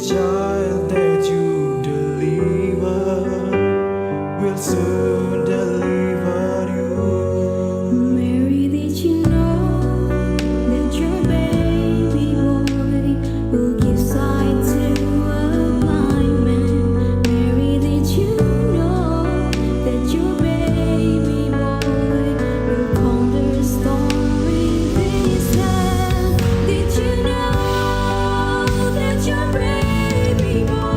child that you deliver will soon deliver you. Mary, did you know that your baby boy will give sight to a blind man? Mary, did you know that your baby boy will calm the storm with his hand? Did you know that your baby boy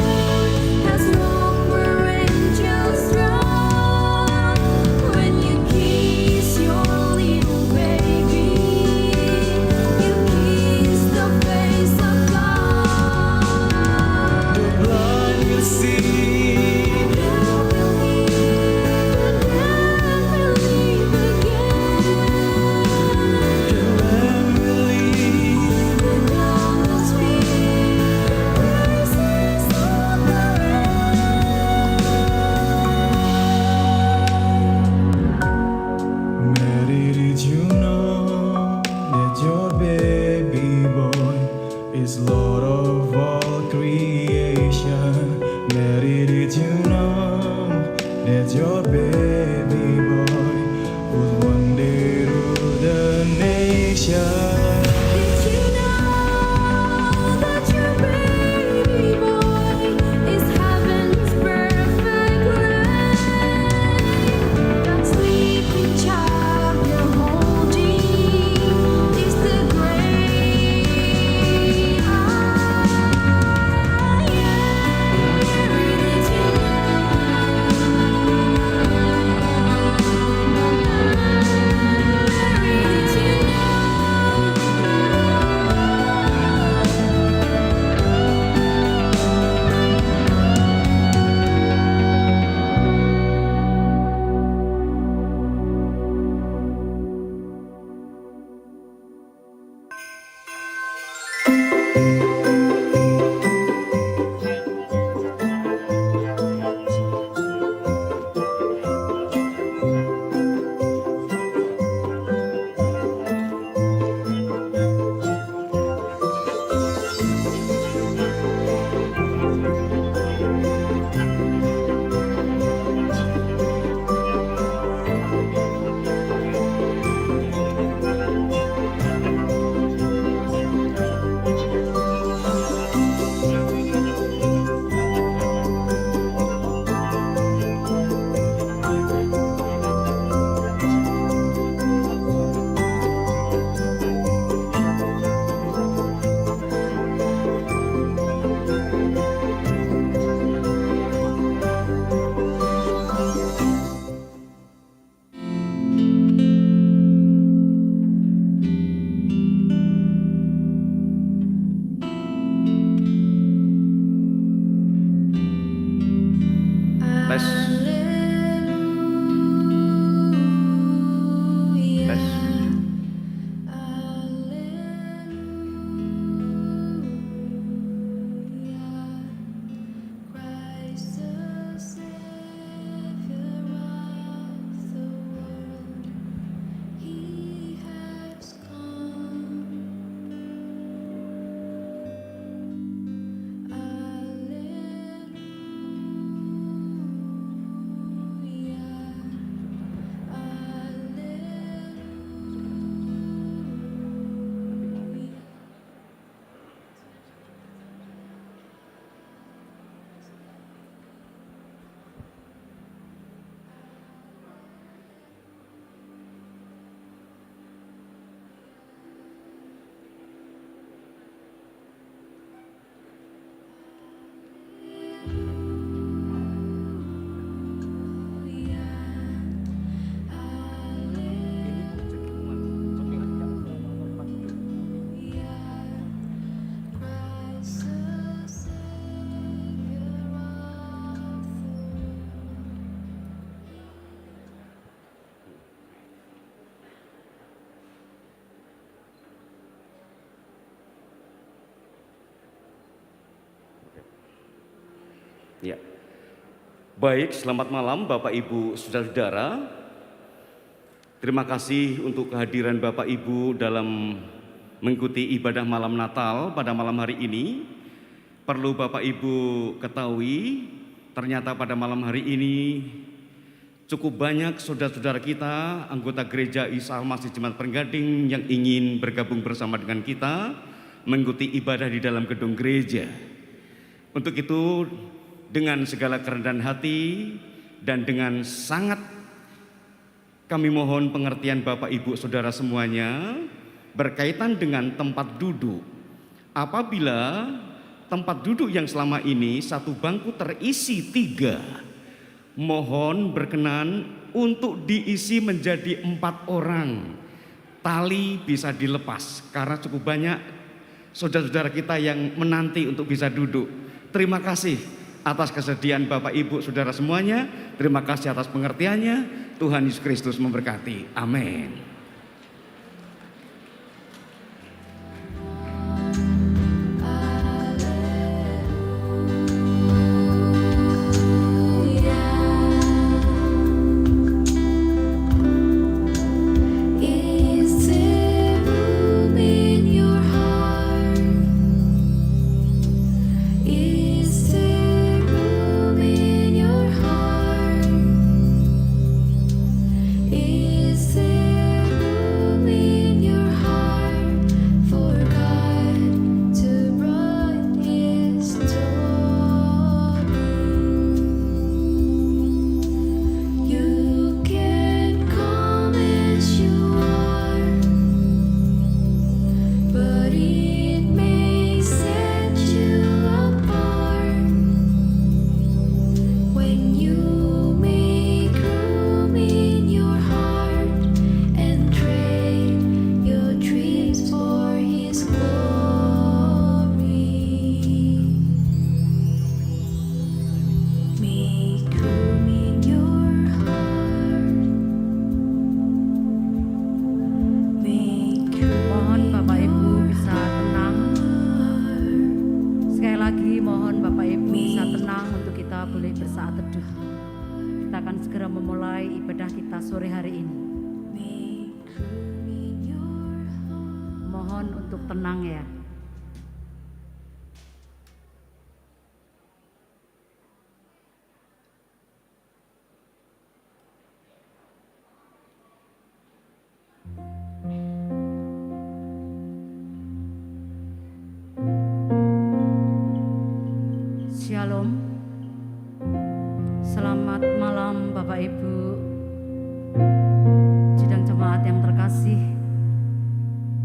has walked where angels run? When you kiss your little baby, you kiss the face of God. The blind will see, The deaf will hear, the dead will live again. the lame will leap, The dumb will speak, praises of the Mary, did you know that your baby boy is Lord of all creation? Mary, did you know that your baby boy will one day rule the nation? Did you know that your baby boy is heaven's perfect lamb? That sleeping child you're holding is the great I am. Mary, did you Mary, did you Tes. Tes. Ya. Baik, selamat malam Bapak Ibu Saudara-saudara. Terima kasih untuk kehadiran Bapak Ibu dalam mengikuti ibadah malam Natal pada malam hari ini. perlu Bapak Ibu ketahui, ternyata pada malam hari ini cukup banyak saudara-saudara kita, anggota gereja Isa Al-Masih Jemaat Penggading yang ingin bergabung bersama dengan kita mengikuti ibadah di dalam gedung gereja. Untuk itu, dengan segala kerendahan hati dan dengan sangat kami mohon pengertian Bapak Ibu Saudara semuanya berkaitan dengan tempat duduk. Apabila tempat duduk yang selama ini satu bangku terisi 3, mohon berkenan untuk diisi menjadi 4 orang. Tali bisa dilepas karena cukup banyak saudara-saudara kita yang menanti untuk bisa duduk. Terima kasih atas kesediaan Bapak Ibu Saudara semuanya. Terima kasih atas pengertiannya. Tuhan Yesus Kristus memberkati. Amin. Is there room in your heart? Is there room in your heart? Is there room in your heart for God to run His story? You can come as you are, but it may set you apart when you make room in your heart and trade your dreams for His glory. Make room in your heart. Make Mohon room Bapak in Ibu your bisa tenang. heart. Sekali lagi mohon Bapak Ibu bisa tenang untuk kita boleh bersaat teduh. Kita akan segera memulai ibadah kita sore hari ini. Make room in your heart. Mohon untuk tenang ya. Shalom. Selamat malam Bapak Ibu sidang jemaat yang terkasih.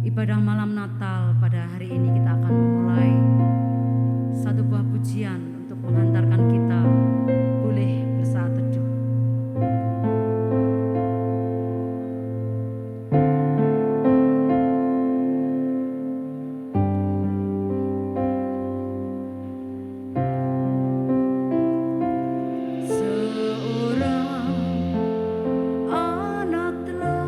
Ibadah malam Natal pada hari ini kita akan memulai satu buah pujian untuk menghantarkan kita boleh bersaat teduh. Seorang anak telah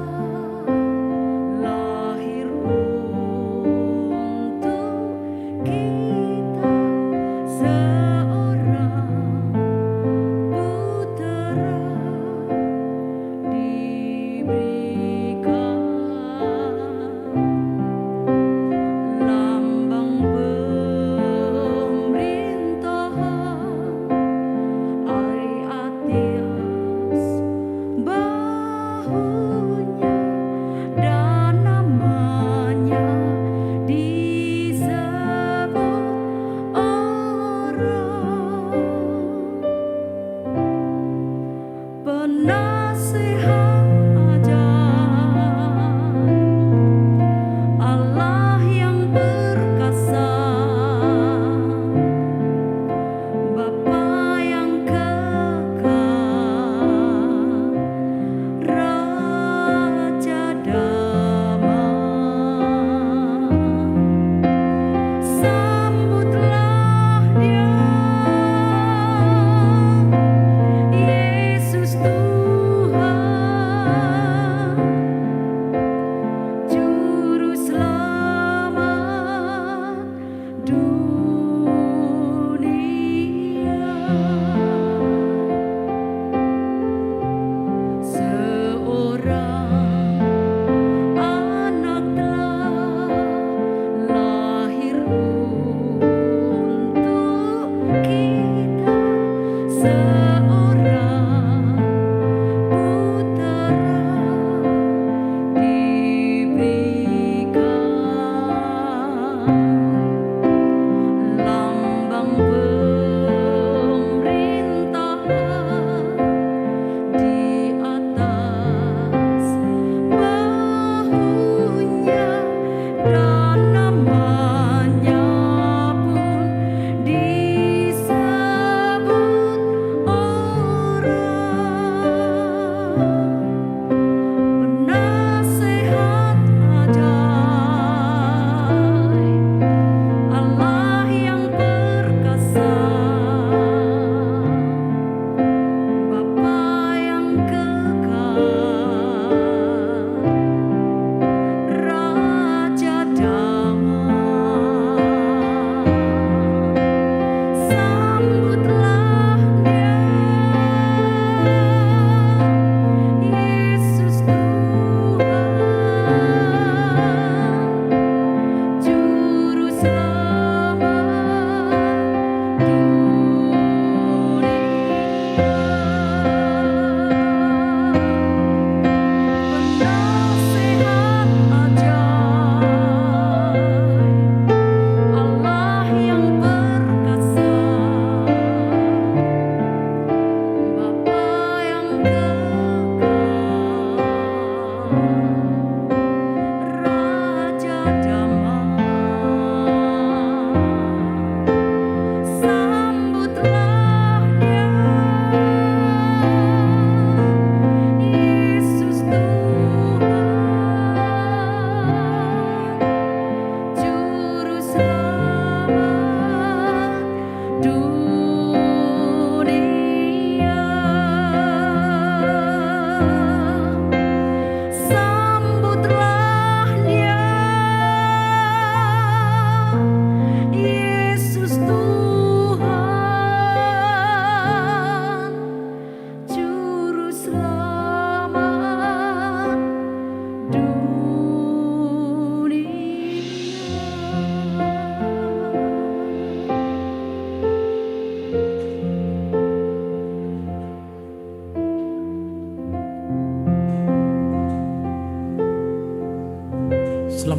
lahir untuk kita.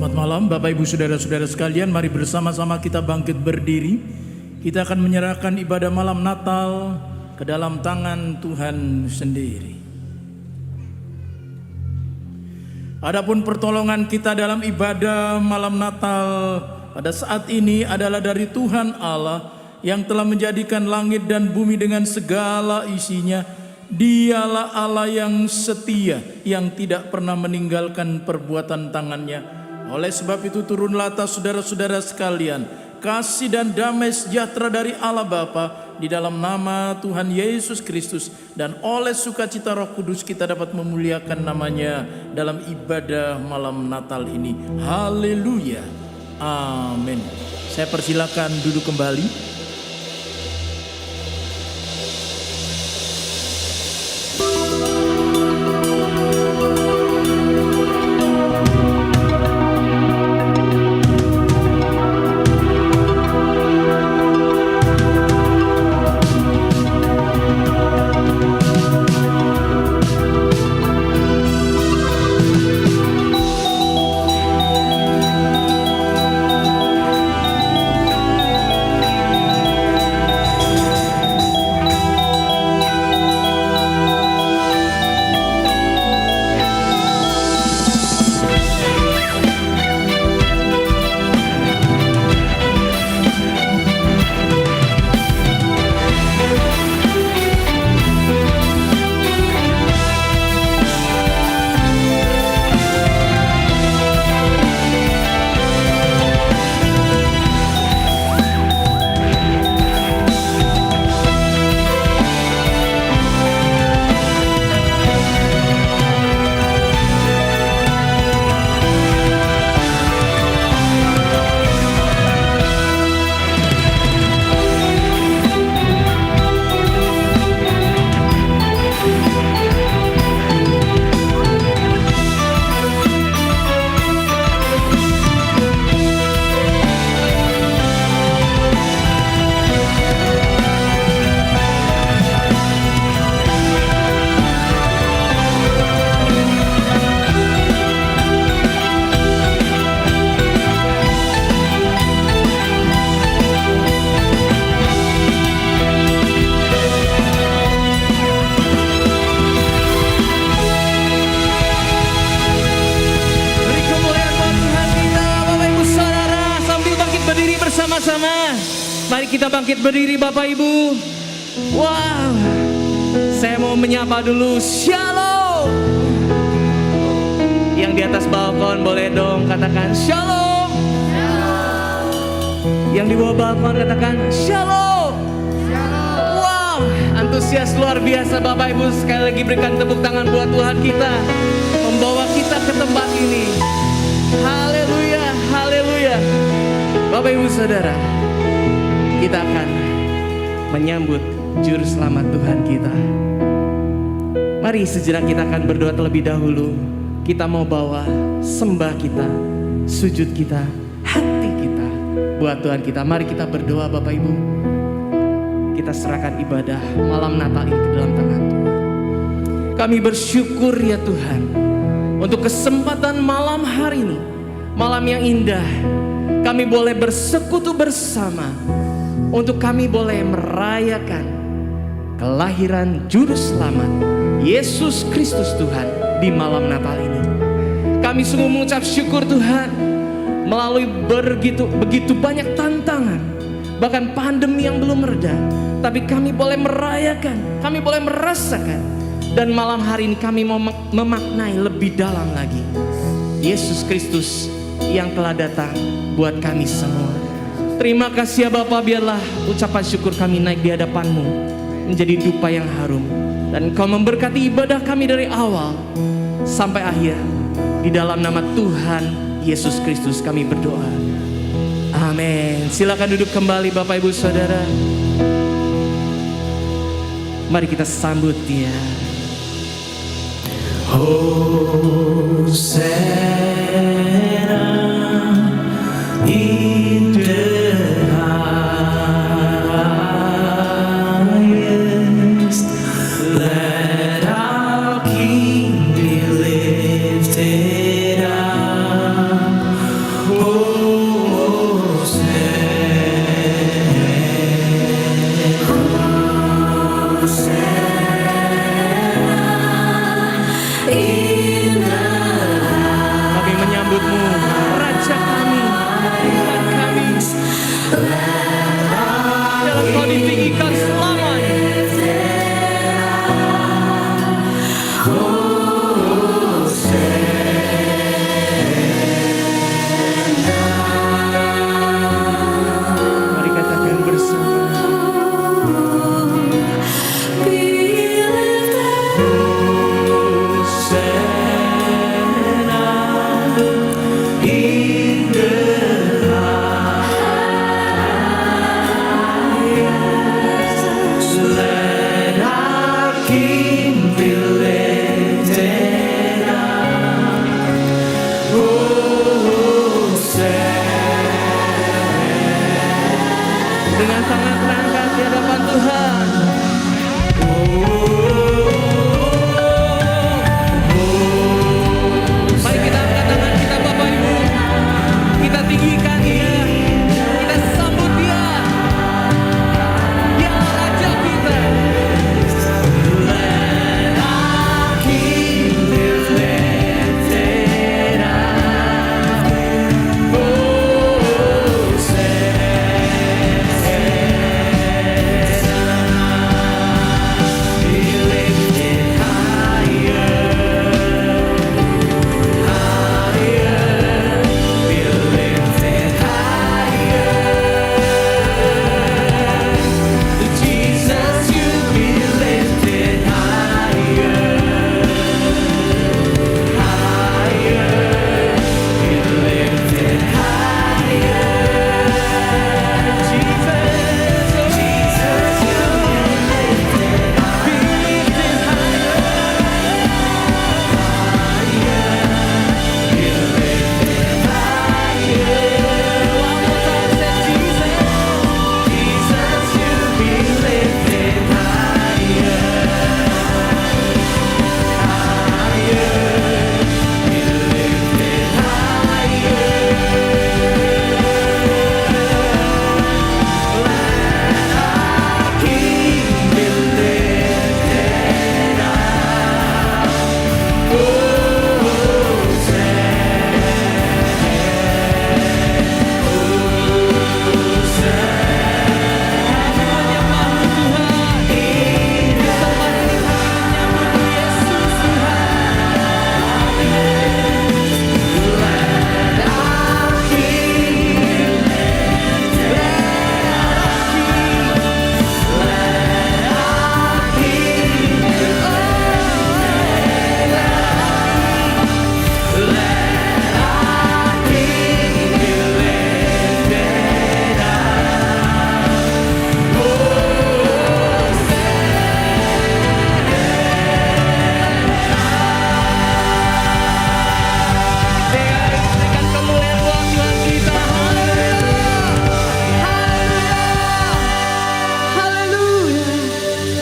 Selamat malam Bapak Ibu Saudara-saudara sekalian, mari bersama-sama kita bangkit berdiri. Kita akan menyerahkan ibadah malam Natal ke dalam tangan Tuhan sendiri. Adapun pertolongan kita dalam ibadah malam Natal pada saat ini adalah dari Tuhan Allah yang telah menjadikan langit dan bumi dengan segala isinya. Dialah Allah yang setia, yang tidak pernah meninggalkan perbuatan tangannya. Oleh sebab itu turunlah atas saudara-saudara sekalian kasih dan damai sejahtera dari Allah Bapa di dalam nama Tuhan Yesus Kristus, dan oleh sukacita Roh Kudus kita dapat memuliakan namanya dalam ibadah malam Natal ini. Haleluya. Amin. Saya persilakan duduk kembali. Mari kita bangkit berdiri Bapak Ibu. Wow, saya mau menyapa dulu Shalom. Yang di atas balkon boleh dong katakan Shalom. Yang di bawah balkon katakan Shalom. Wow, antusias luar biasa Bapak Ibu. Sekali lagi berikan tepuk tangan buat Tuhan kita, membawa kita ke tempat ini. Haleluya, haleluya. Bapak Ibu Saudara, kita akan menyambut Juru Selamat Tuhan kita. Mari sejenak kita akan berdoa terlebih dahulu. Kita mau bawa sembah kita, sujud kita, hati kita buat Tuhan kita. Mari kita berdoa Bapak Ibu. Kita serahkan ibadah malam Natal ini ke dalam tangan Tuhan. Kami bersyukur ya Tuhan untuk kesempatan malam hari ini, malam yang indah. Kami boleh bersekutu bersama untuk kami boleh merayakan kelahiran Juru Selamat Yesus Kristus Tuhan di malam Natal ini. Kami sungguh mengucap syukur Tuhan, melalui begitu banyak tantangan, bahkan pandemi yang belum mereda, tapi kami boleh merayakan, kami boleh merasakan, dan malam hari ini kami mau memaknai lebih dalam lagi Yesus Kristus yang telah datang buat kami semua. Terima kasih ya Bapa, biarlah ucapan syukur kami naik di hadapan-Mu menjadi dupa yang harum, dan Engkau memberkati ibadah kami dari awal sampai akhir. Di dalam nama Tuhan Yesus Kristus kami berdoa. Amin. Silakan duduk kembali Bapak Ibu Saudara. Mari kita sambut Dia. Hosanna in the highest. Let our King be lifted up.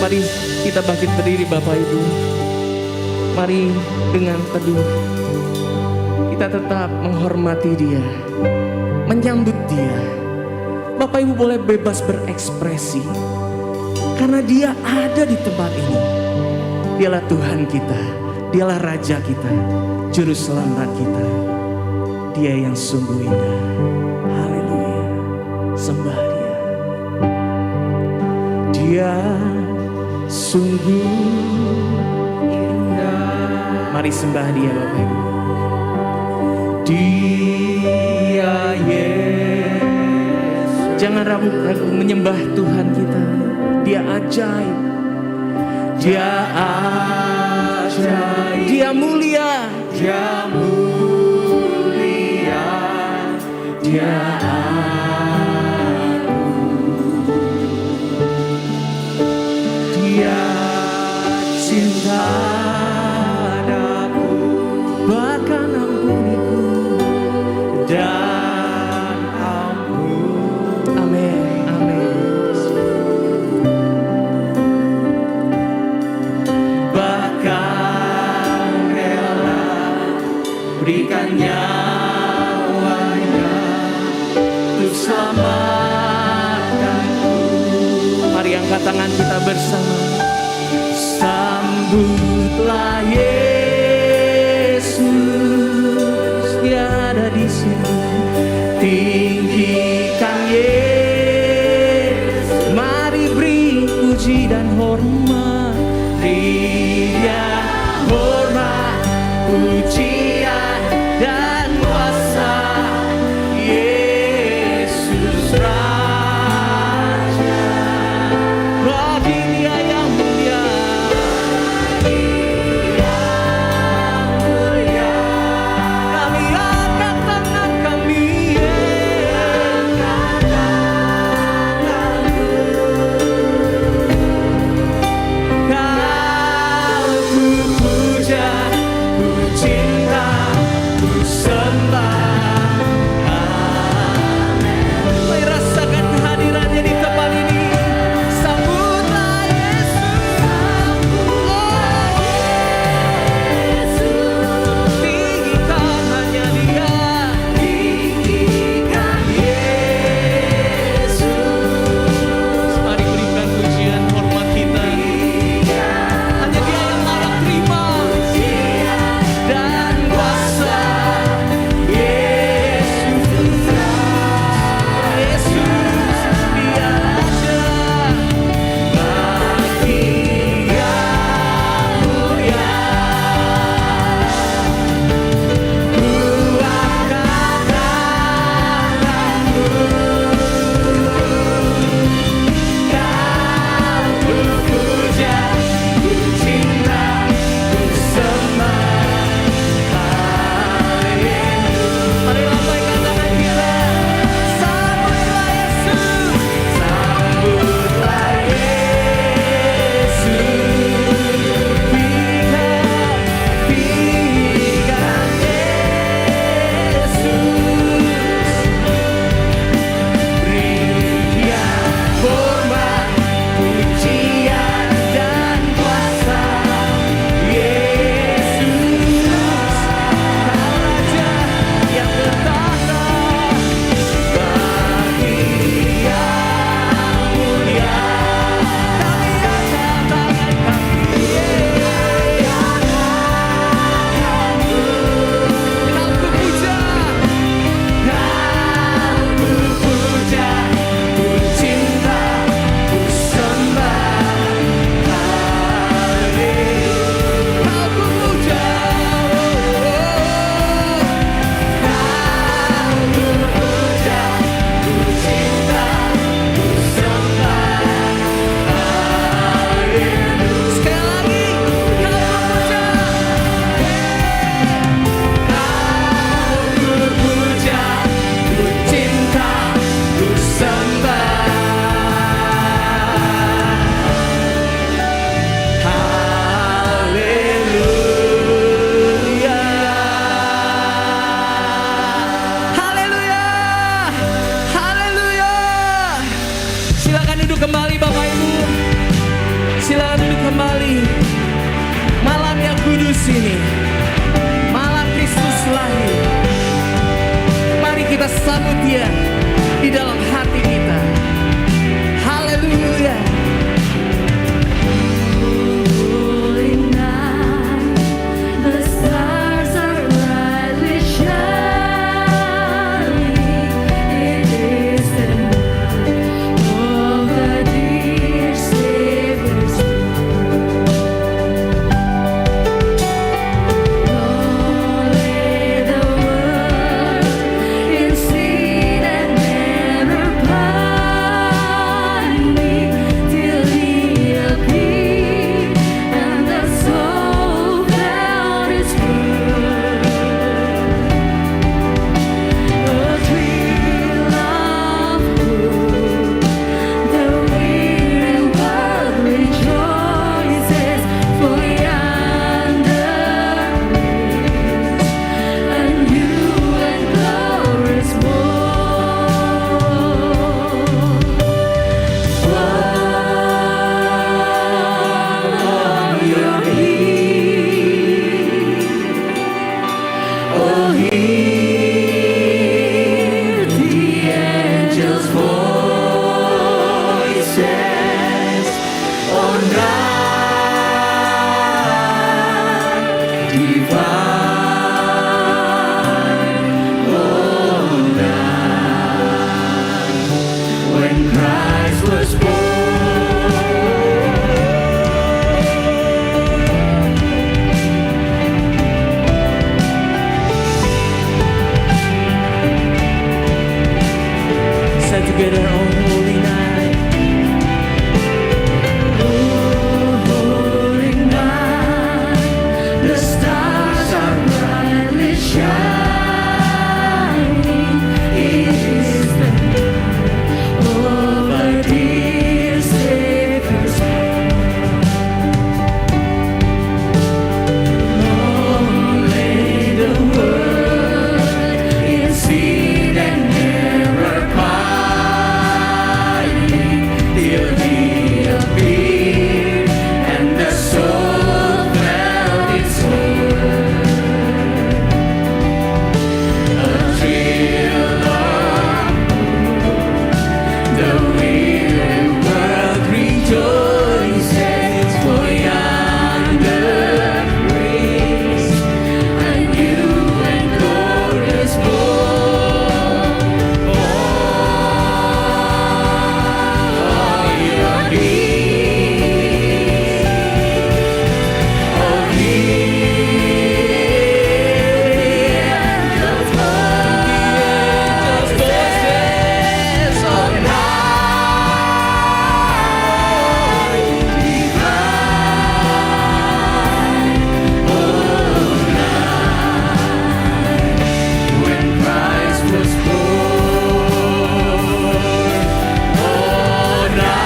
Mari kita bangkit berdiri Bapak Ibu. Mari dengan teduh kita tetap menghormati Dia, menyambut Dia. Bapak Ibu boleh bebas berekspresi karena Dia ada di tempat ini. Dialah Tuhan kita, Dialah Raja kita, Juru Selamat kita. Dia yang sungguh indah. Haleluya. Sembah Dia. Dia sungguh indah. Mari sembah Dia Bapak Ibu. Dia Yesus. Jangan ragu-ragu menyembah Tuhan kita. Dia ajaib. Dia ajaib. Dia mulia. Dia mulia. Dia Dia cinta padaku, bahkan ampuniku dan ampun. Amin, amin. Bahkan rela berikan nyawanya untuk selamatkanku. Mari angkat tangan kita bersama. Sambutlah Yesus, Dia ada di sini. Tinggikan Yesus, mari beri puji dan hormat. Dia hormat, pujian dan kuasa. Yesus Raja, bagi Dia yang mulia. Kami angkat tangan kami, Kau ku puja, ku cinta ini, malam yang kudus ini, malam Kristus lahir. Mari kita sambut Dia di dalam hati kita. Haleluya. Holy night, the stars are brightly shining. It is the night of the dear Savior's Lord, lay the world in sin and never pining till He appeared and the soul found its birth. A thrill of hope, the weary world rejoices, for yonder is a new and glorious morn. Your oh, hear the angels' voices on night divine, on night when Christ was born. Sing together on holy night. Holy night, the stars are brightly shining. It is the night of a dear Savior's Lord, lay the world in sin and never pining till He appeared and the soul felt its worth. A thrill of the weary world rejoices, for yonder breaks a new and glorious morn. All your needs, oh, hear the angels' voices on night divine, oh, night when Christ was born, oh, night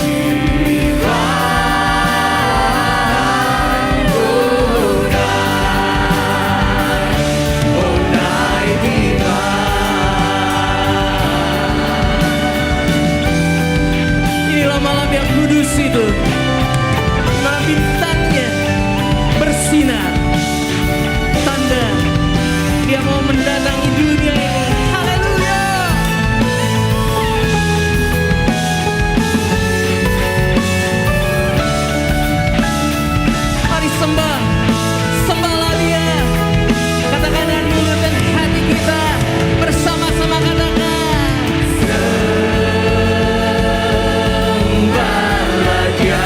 divine, oh, night divine. Inilah malam yang kudus itu. Malam bintangnya bersinar. Tanda Dia mau mendatangi dunia ini. Haleluya. Mari sembah. Sembahlah Dia. Katakan dengan mulut dan hati kita. Bersama-sama katakan. Sembahlah Dia.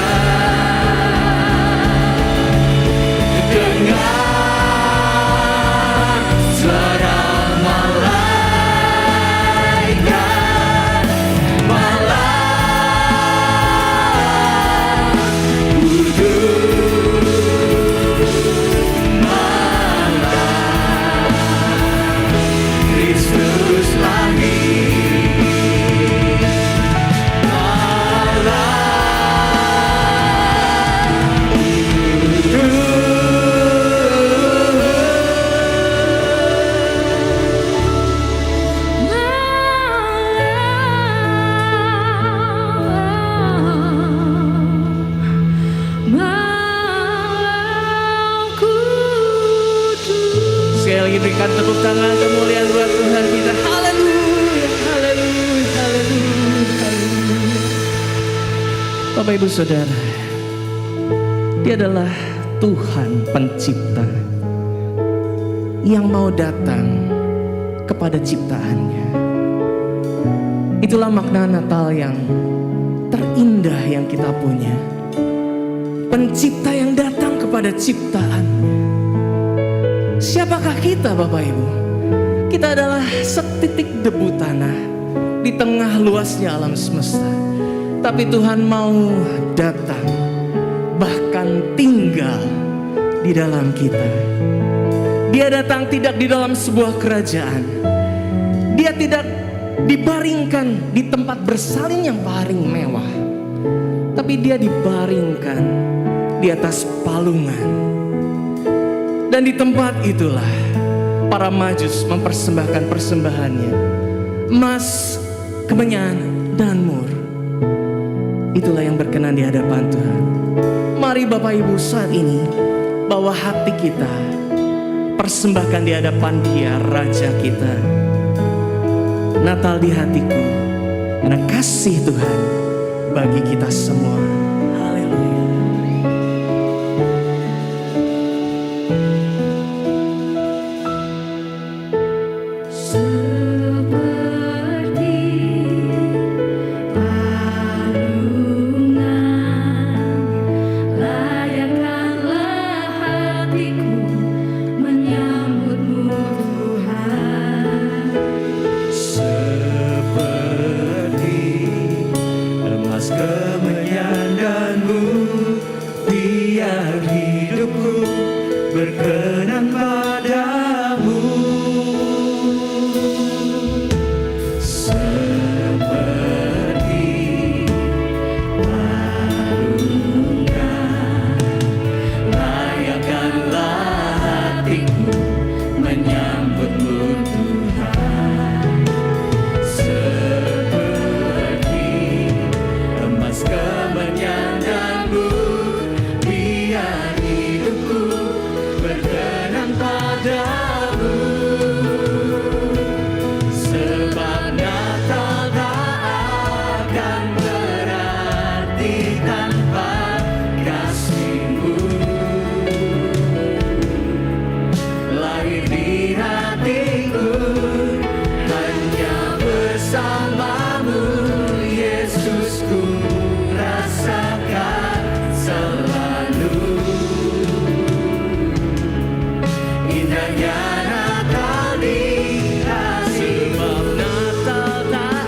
Berikan tepuk tangan kemuliaan buat Tuhan kita. Haleluya, haleluya, haleluya, haleluya. Bapak Ibu Saudara, Dia adalah Tuhan pencipta yang mau datang kepada ciptaannya. Itulah makna Natal yang terindah yang kita punya. Pencipta yang datang kepada ciptaannya. Siapakah kita Bapak Ibu? Kita adalah setitik debu tanah di tengah luasnya alam semesta. Tapi Tuhan mau datang, bahkan tinggal di dalam kita. Dia datang tidak di dalam sebuah kerajaan. Dia tidak dibaringkan di tempat bersalin yang paling mewah, tapi dia dibaringkan di atas palungan. Dan di tempat itulah para majus mempersembahkan persembahannya, emas, kemenyan, dan mur. Itulah yang berkenan di hadapan Tuhan. Mari Bapak Ibu saat ini bawa hati kita, persembahkan di hadapan Dia, Raja kita. Natal di hatiku, karena kasih Tuhan bagi kita semua. Haleluya. Seperti palungan, layakkanlah hatiku menyambutmu Tuhan. seperti emas, kemenyan, dan mur, biar hidupku berkenan padamu. Seperti palungan, layakkanlah hatiku menyambutmu Tuhan. Seperti emas, kemenyan, dan mur, biar hidupku berkenan padamu. Sebab Natal tak akan berarti tanpa kasih-Mu. Lahir di hatiku hanya bersama-Mu, Yesus, ku rasakan selalu. Indahnya Natal di hati, sebab Natal tak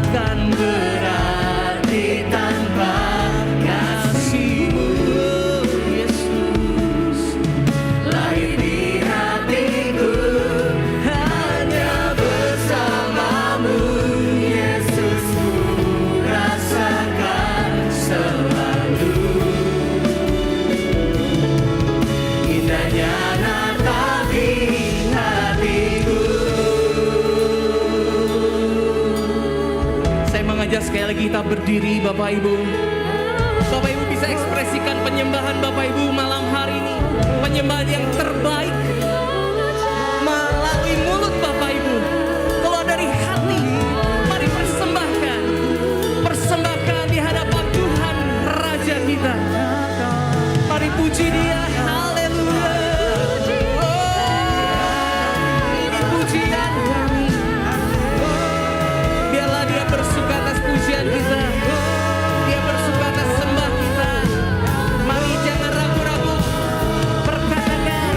akan berarti tanpa kasih-Mu, Yesus. Lahir di hatiku hanya bersama-Mu, Yesus, ku rasakan selalu. Indahnya Natal di hatiku. Saya mengajak sekali lagi kita berdiri Bapak Ibu. Bapak Ibu bisa ekspresikan penyembahan Bapak Ibu malam hari ini. Penyembahan yang terbaik melalui mulut Bapak Ibu, keluar dari hati. Mari persembahkan, persembahkan di hadapan Tuhan Raja kita. Mari puji Dia. Haleluya. Oh, ini pujian kami. Biarlah Dia bersuka atas pujian kita. Dia bersuka atas sembah kita. Mari jangan ragu-ragu. Perkatakan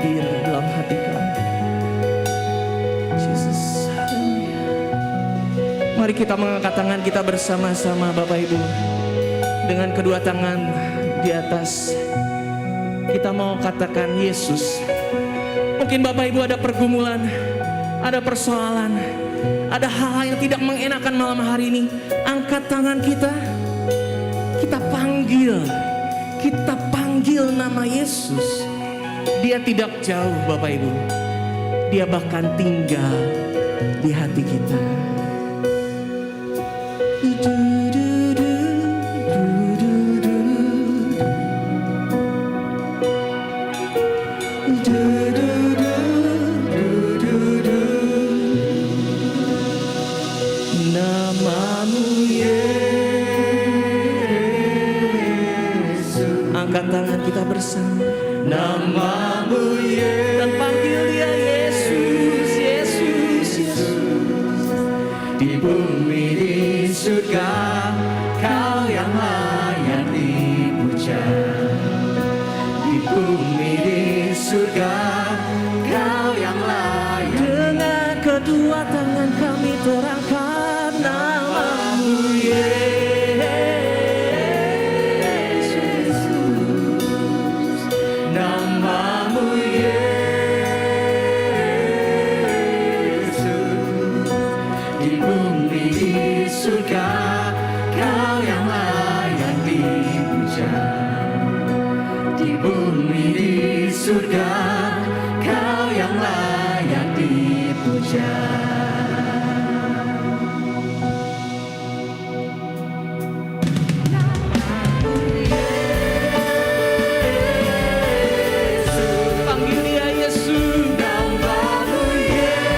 hadir dalam hati kami. Yesus, haleluya. Mari kita mengangkat tangan kita bersama-sama Bapak Ibu. Dengan kedua tangan di atas, kita mau katakan Yesus. Mungkin Bapak Ibu ada pergumulan, ada persoalan, ada hal-hal yang tidak mengenakan malam hari ini. Angkat tangan kita, kita panggil nama Yesus. Dia tidak jauh Bapak Ibu, dia bahkan tinggal di hati kita. Namamu Yesus. Angkat tangan kita bersama. Namamu Yesus. Dan panggil dia Yesus, Yesus, Yesus. Di bumi di surga Kau yang layak dipuja. Di bumi di surga Kau yang layak. Dengan kedua tangan kami terangkat namamu Yesus. Namamu Yesus. Di bumi di surga Kau yang layak dipuja. Di bumi di surga Kau yang layak dipuja. Panggil dia Yesus. Namamu Yesus.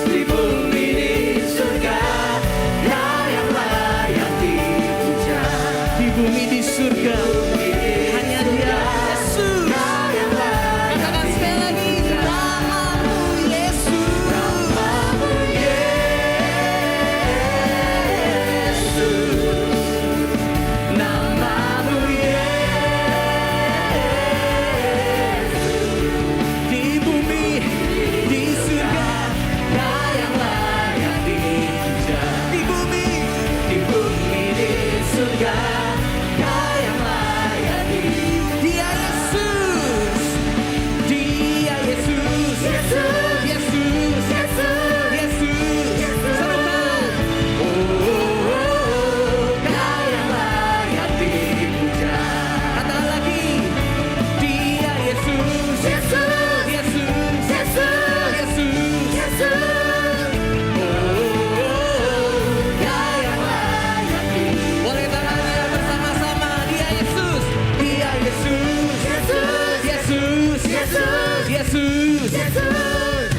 Di bumi di surga Kau yang layak dipuja. Di bumi di surga hanya dia Yesus. Kau yang layak Katakan sekali lagi namamu Yesus. Namamu Yesus. Namamu Yesus. Di bumi di surga Kau yang layak dipuja. di bumi Di bumi di surga Kau yang layak dipuja. dia Yesus. Dia Yesus. Yesus. Yesus. Yesus. Yesus. Serukan. Kau yang layak dipuja. Katakan lagi. Dia Yesus. Yesus. Yesus. Yesus. Yesus. Yesus. Kau yang layak dipuja. Boleh tangannya bersama-sama. Dia Yesus. Dia Yesus. Yesus. Yesus. Yesus. Yesus. Yesus.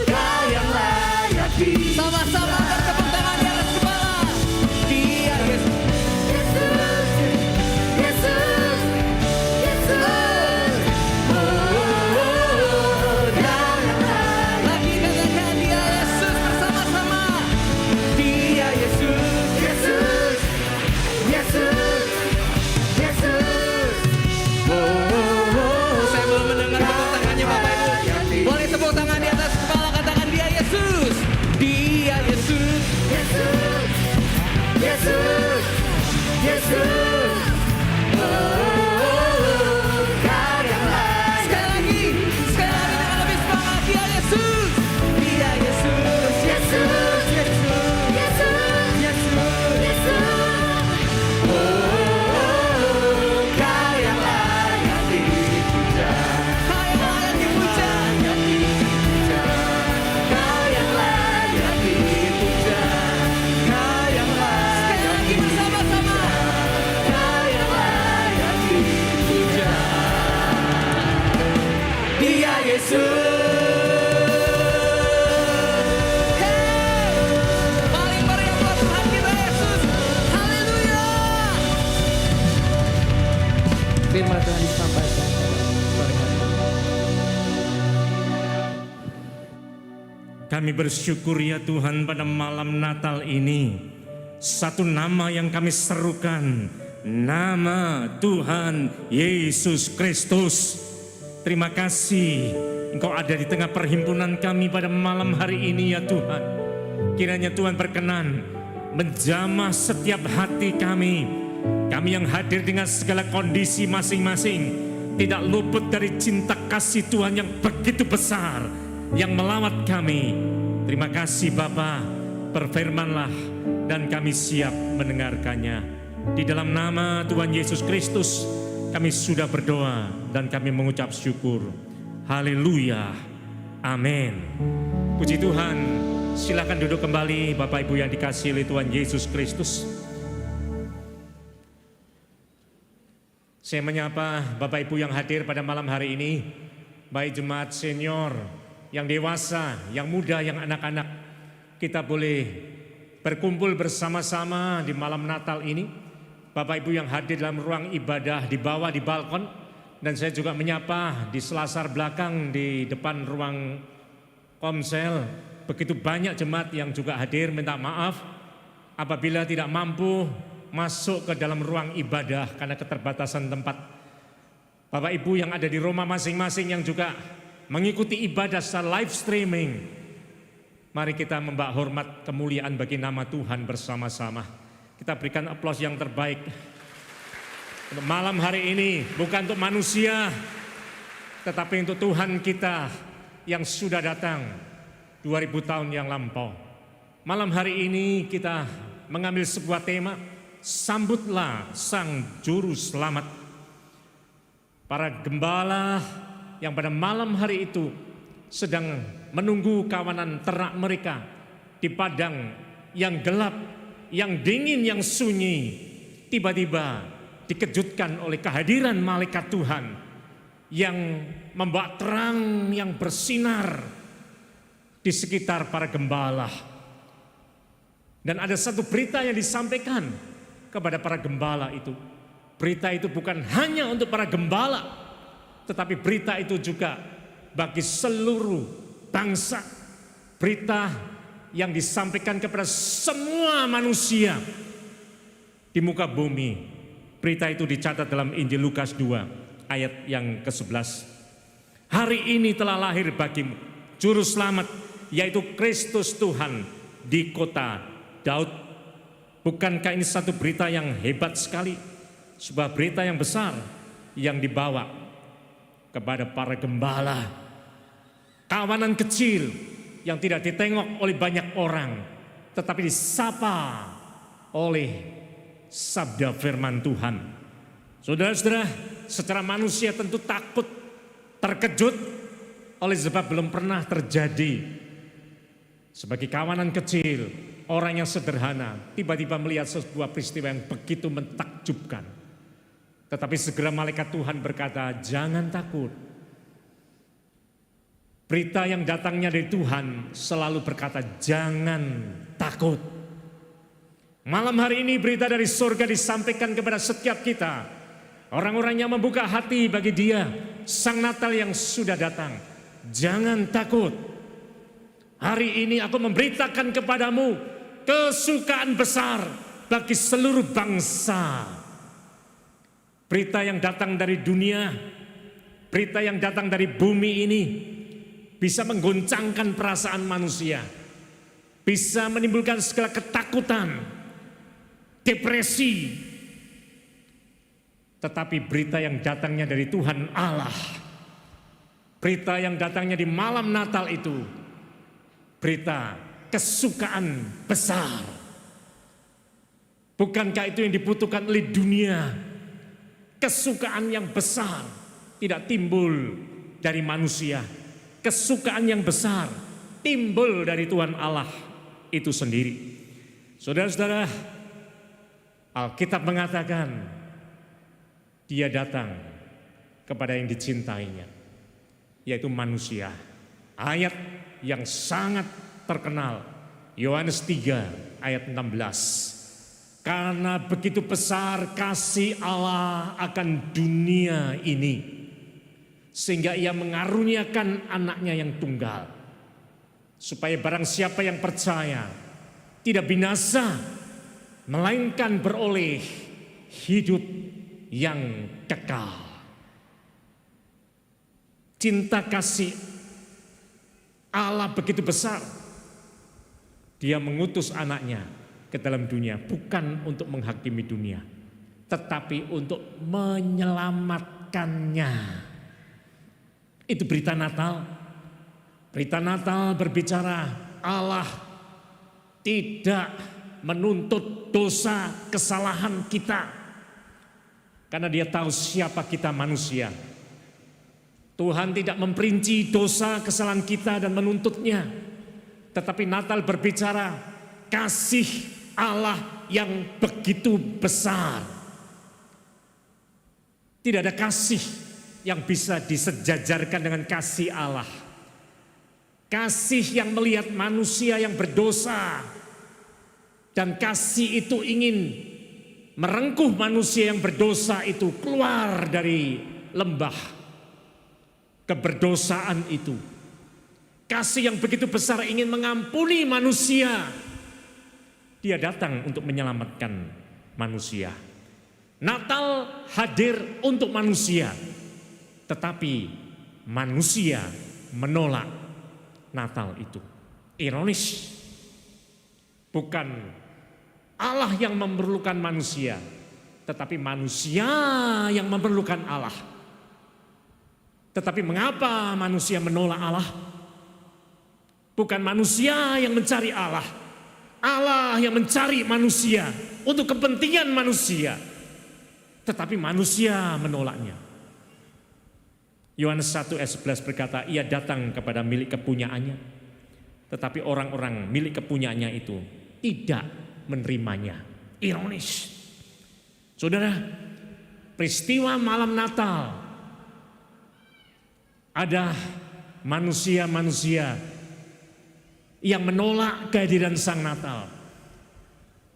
Kau yang layak dipuja. Sama-sama bertepuk tangan di atas kepala. Dia Yesus. Yesus. Yesus. Yesus. Kau yang layak. Lagi katakan dia Yesus bersama-sama. Dia Yesus. Yesus. Yesus. Yesus. Saya belum mendengar tepuk tangannya Bapak Ibu. Boleh tepuk tangan di atas kepala, katakan dia Yesus. Dia Yesus. Yesus. Yesus. Yesus. Kau yang layak. Sekali lagi dengan lebih semangat. Dia Yesus. Dia Yesus. Yesus. Yesus. Yesus. Yesus. Yesus. Kau yang layak dipuja. Kau yang layak dipuja. Kau yang layak dipuja. Kau yang Sekali layak lagi bersama-sama. Kau yang layak dipuja. Dia Yesus. Paling meriah buat Tuhan kita Yesus. Haleluya. Firman Tuhan disampaikan sore hari ini. Kami bersyukur ya Tuhan pada malam Natal ini. Satu nama yang kami serukan nama Tuhan Yesus Kristus. Terima kasih Engkau ada di tengah perhimpunan kami pada malam hari ini ya Tuhan. Kiranya Tuhan berkenan menjamah setiap hati kami. Kami yang hadir dengan segala kondisi masing-masing, tidak luput dari cinta kasih Tuhan yang begitu besar yang melawat kami. Terima kasih Bapa, berfirmanlah dan kami siap mendengarkannya. Di dalam nama Tuhan Yesus Kristus kami sudah berdoa dan kami mengucap syukur. Haleluya, amin. Puji Tuhan, silakan duduk kembali Bapak Ibu yang dikasihi oleh Tuhan Yesus Kristus. Saya menyapa Bapak Ibu yang hadir pada malam hari ini, baik jemaat senior, yang dewasa, yang muda, yang anak-anak. Kita boleh berkumpul bersama-sama di malam Natal ini. Bapak Ibu yang hadir dalam ruang ibadah di bawah di balkon, dan saya juga menyapa di selasar belakang di depan ruang komsel. Begitu banyak jemaat yang juga hadir, minta maaf apabila tidak mampu masuk ke dalam ruang ibadah karena keterbatasan tempat. Bapak Ibu yang ada di rumah masing-masing yang juga mengikuti ibadah secara live streaming, mari kita membak hormat kemuliaan bagi nama Tuhan bersama-sama. Kita berikan aplaus yang terbaik untuk malam hari ini, bukan untuk manusia, tetapi untuk Tuhan kita yang sudah datang 2000 tahun yang lampau. Malam hari ini kita mengambil sebuah tema, sambutlah Sang Juru Selamat. Para gembala yang pada malam hari itu sedang menunggu kawanan ternak mereka di padang yang gelap, yang dingin, yang sunyi, tiba-tiba dikejutkan oleh kehadiran malaikat Tuhan yang membawa terang yang bersinar di sekitar para gembala. Dan ada satu berita yang disampaikan kepada para gembala itu. Berita itu bukan hanya untuk para gembala, tetapi berita itu juga bagi seluruh bangsa. Berita yang disampaikan kepada semua manusia di muka bumi. Berita itu dicatat dalam Injil Lukas 2 ayat yang ke-11. Hari ini telah lahir bagimu Juru Selamat, yaitu Kristus Tuhan di kota Daud. Bukankah ini satu berita yang hebat sekali? Sebuah berita yang besar yang dibawa kepada para gembala, kawanan kecil yang tidak ditengok oleh banyak orang, tetapi disapa oleh sabda firman Tuhan. Saudara-saudara, secara manusia tentu takut, terkejut oleh sebab belum pernah terjadi. Sebagai kawanan kecil, orang yang sederhana, tiba-tiba melihat sebuah peristiwa yang begitu mentakjubkan. Tetapi segera malaikat Tuhan berkata, jangan takut. Berita yang datangnya dari Tuhan selalu berkata, jangan takut. Malam hari ini berita dari surga disampaikan kepada setiap kita. Orang-orang yang membuka hati bagi Dia, Sang Natal yang sudah datang. Jangan takut. Hari ini aku memberitakan kepadamu kesukaan besar bagi seluruh bangsa. Berita yang datang dari dunia, berita yang datang dari bumi ini bisa menggoncangkan perasaan manusia, bisa menimbulkan segala ketakutan, depresi. Tetapi berita yang datangnya dari Tuhan Allah, berita yang datangnya di malam Natal itu, berita kesukaan besar. Bukankah itu yang dibutuhkan oleh dunia? Kesukaan yang besar tidak timbul dari manusia. Kesukaan yang besar timbul dari Tuhan Allah itu sendiri. Saudara-saudara, Alkitab mengatakan Dia datang kepada yang dicintainya, yaitu manusia. Ayat yang sangat terkenal, Yohanes 3 ayat 16. Karena begitu besar kasih Allah akan dunia ini, sehingga Ia mengaruniakan anaknya yang tunggal, supaya barang siapa yang percaya tidak binasa, melainkan beroleh hidup yang kekal. Cinta kasih Allah begitu besar, Dia mengutus anaknya ke dalam dunia bukan untuk menghakimi dunia, tetapi untuk menyelamatkannya. Itu berita Natal. Berita Natal berbicara Allah tidak menuntut dosa kesalahan kita, karena Dia tahu siapa kita manusia. Tuhan tidak memperinci dosa kesalahan kita dan menuntutnya, tetapi Natal berbicara kasih Allah yang begitu besar. Tidak ada kasih yang bisa disejajarkan dengan kasih Allah. Kasih yang melihat manusia yang berdosa, dan kasih itu ingin merengkuh manusia yang berdosa itu keluar dari lembah keberdosaan itu. Kasih yang begitu besar ingin mengampuni manusia. Dia datang untuk menyelamatkan manusia. Natal hadir untuk manusia, tetapi manusia menolak Natal itu. Ironis. Bukan Allah yang memerlukan manusia, tetapi manusia yang memerlukan Allah. Tetapi mengapa manusia menolak Allah? Bukan manusia yang mencari Allah, Allah yang mencari manusia untuk kepentingan manusia, tetapi manusia menolaknya. Yohanes 1 ayat 11 berkata, Ia datang kepada milik kepunyaannya, tetapi orang-orang milik kepunyaannya itu tidak menerimanya. Ironis. Saudara, peristiwa malam Natal, ada manusia-manusia yang menolak kehadiran Sang Natal.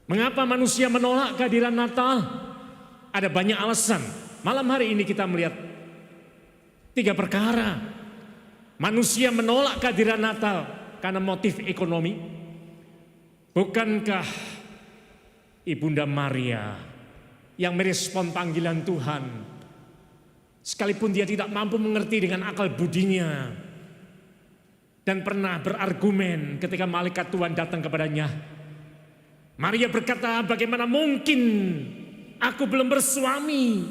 Mengapa manusia menolak kehadiran Natal? Ada banyak alasan. Malam hari ini kita melihat 3 perkara. Manusia menolak kehadiran Natal karena motif ekonomi. Bukankah Ibunda Maria yang merespon panggilan Tuhan, sekalipun dia tidak mampu mengerti dengan akal budinya, dan pernah berargumen ketika malaikat Tuhan datang kepadanya. Maria berkata, bagaimana mungkin aku belum bersuami?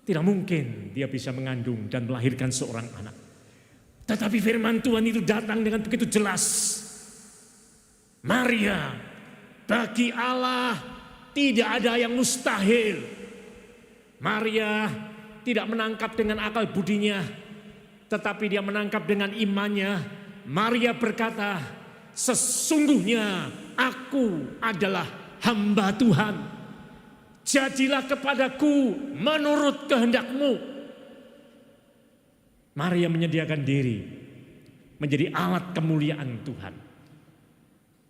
Tidak mungkin dia bisa mengandung dan melahirkan seorang anak. Tetapi firman Tuhan itu datang dengan begitu jelas. Maria, bagi Allah tidak ada yang mustahil. Maria tidak menangkap dengan akal budinya, tetapi dia menangkap dengan imannya. Maria berkata, sesungguhnya aku adalah hamba Tuhan. Jadilah kepadaku menurut kehendak-Mu. Maria menyediakan diri menjadi alat kemuliaan Tuhan.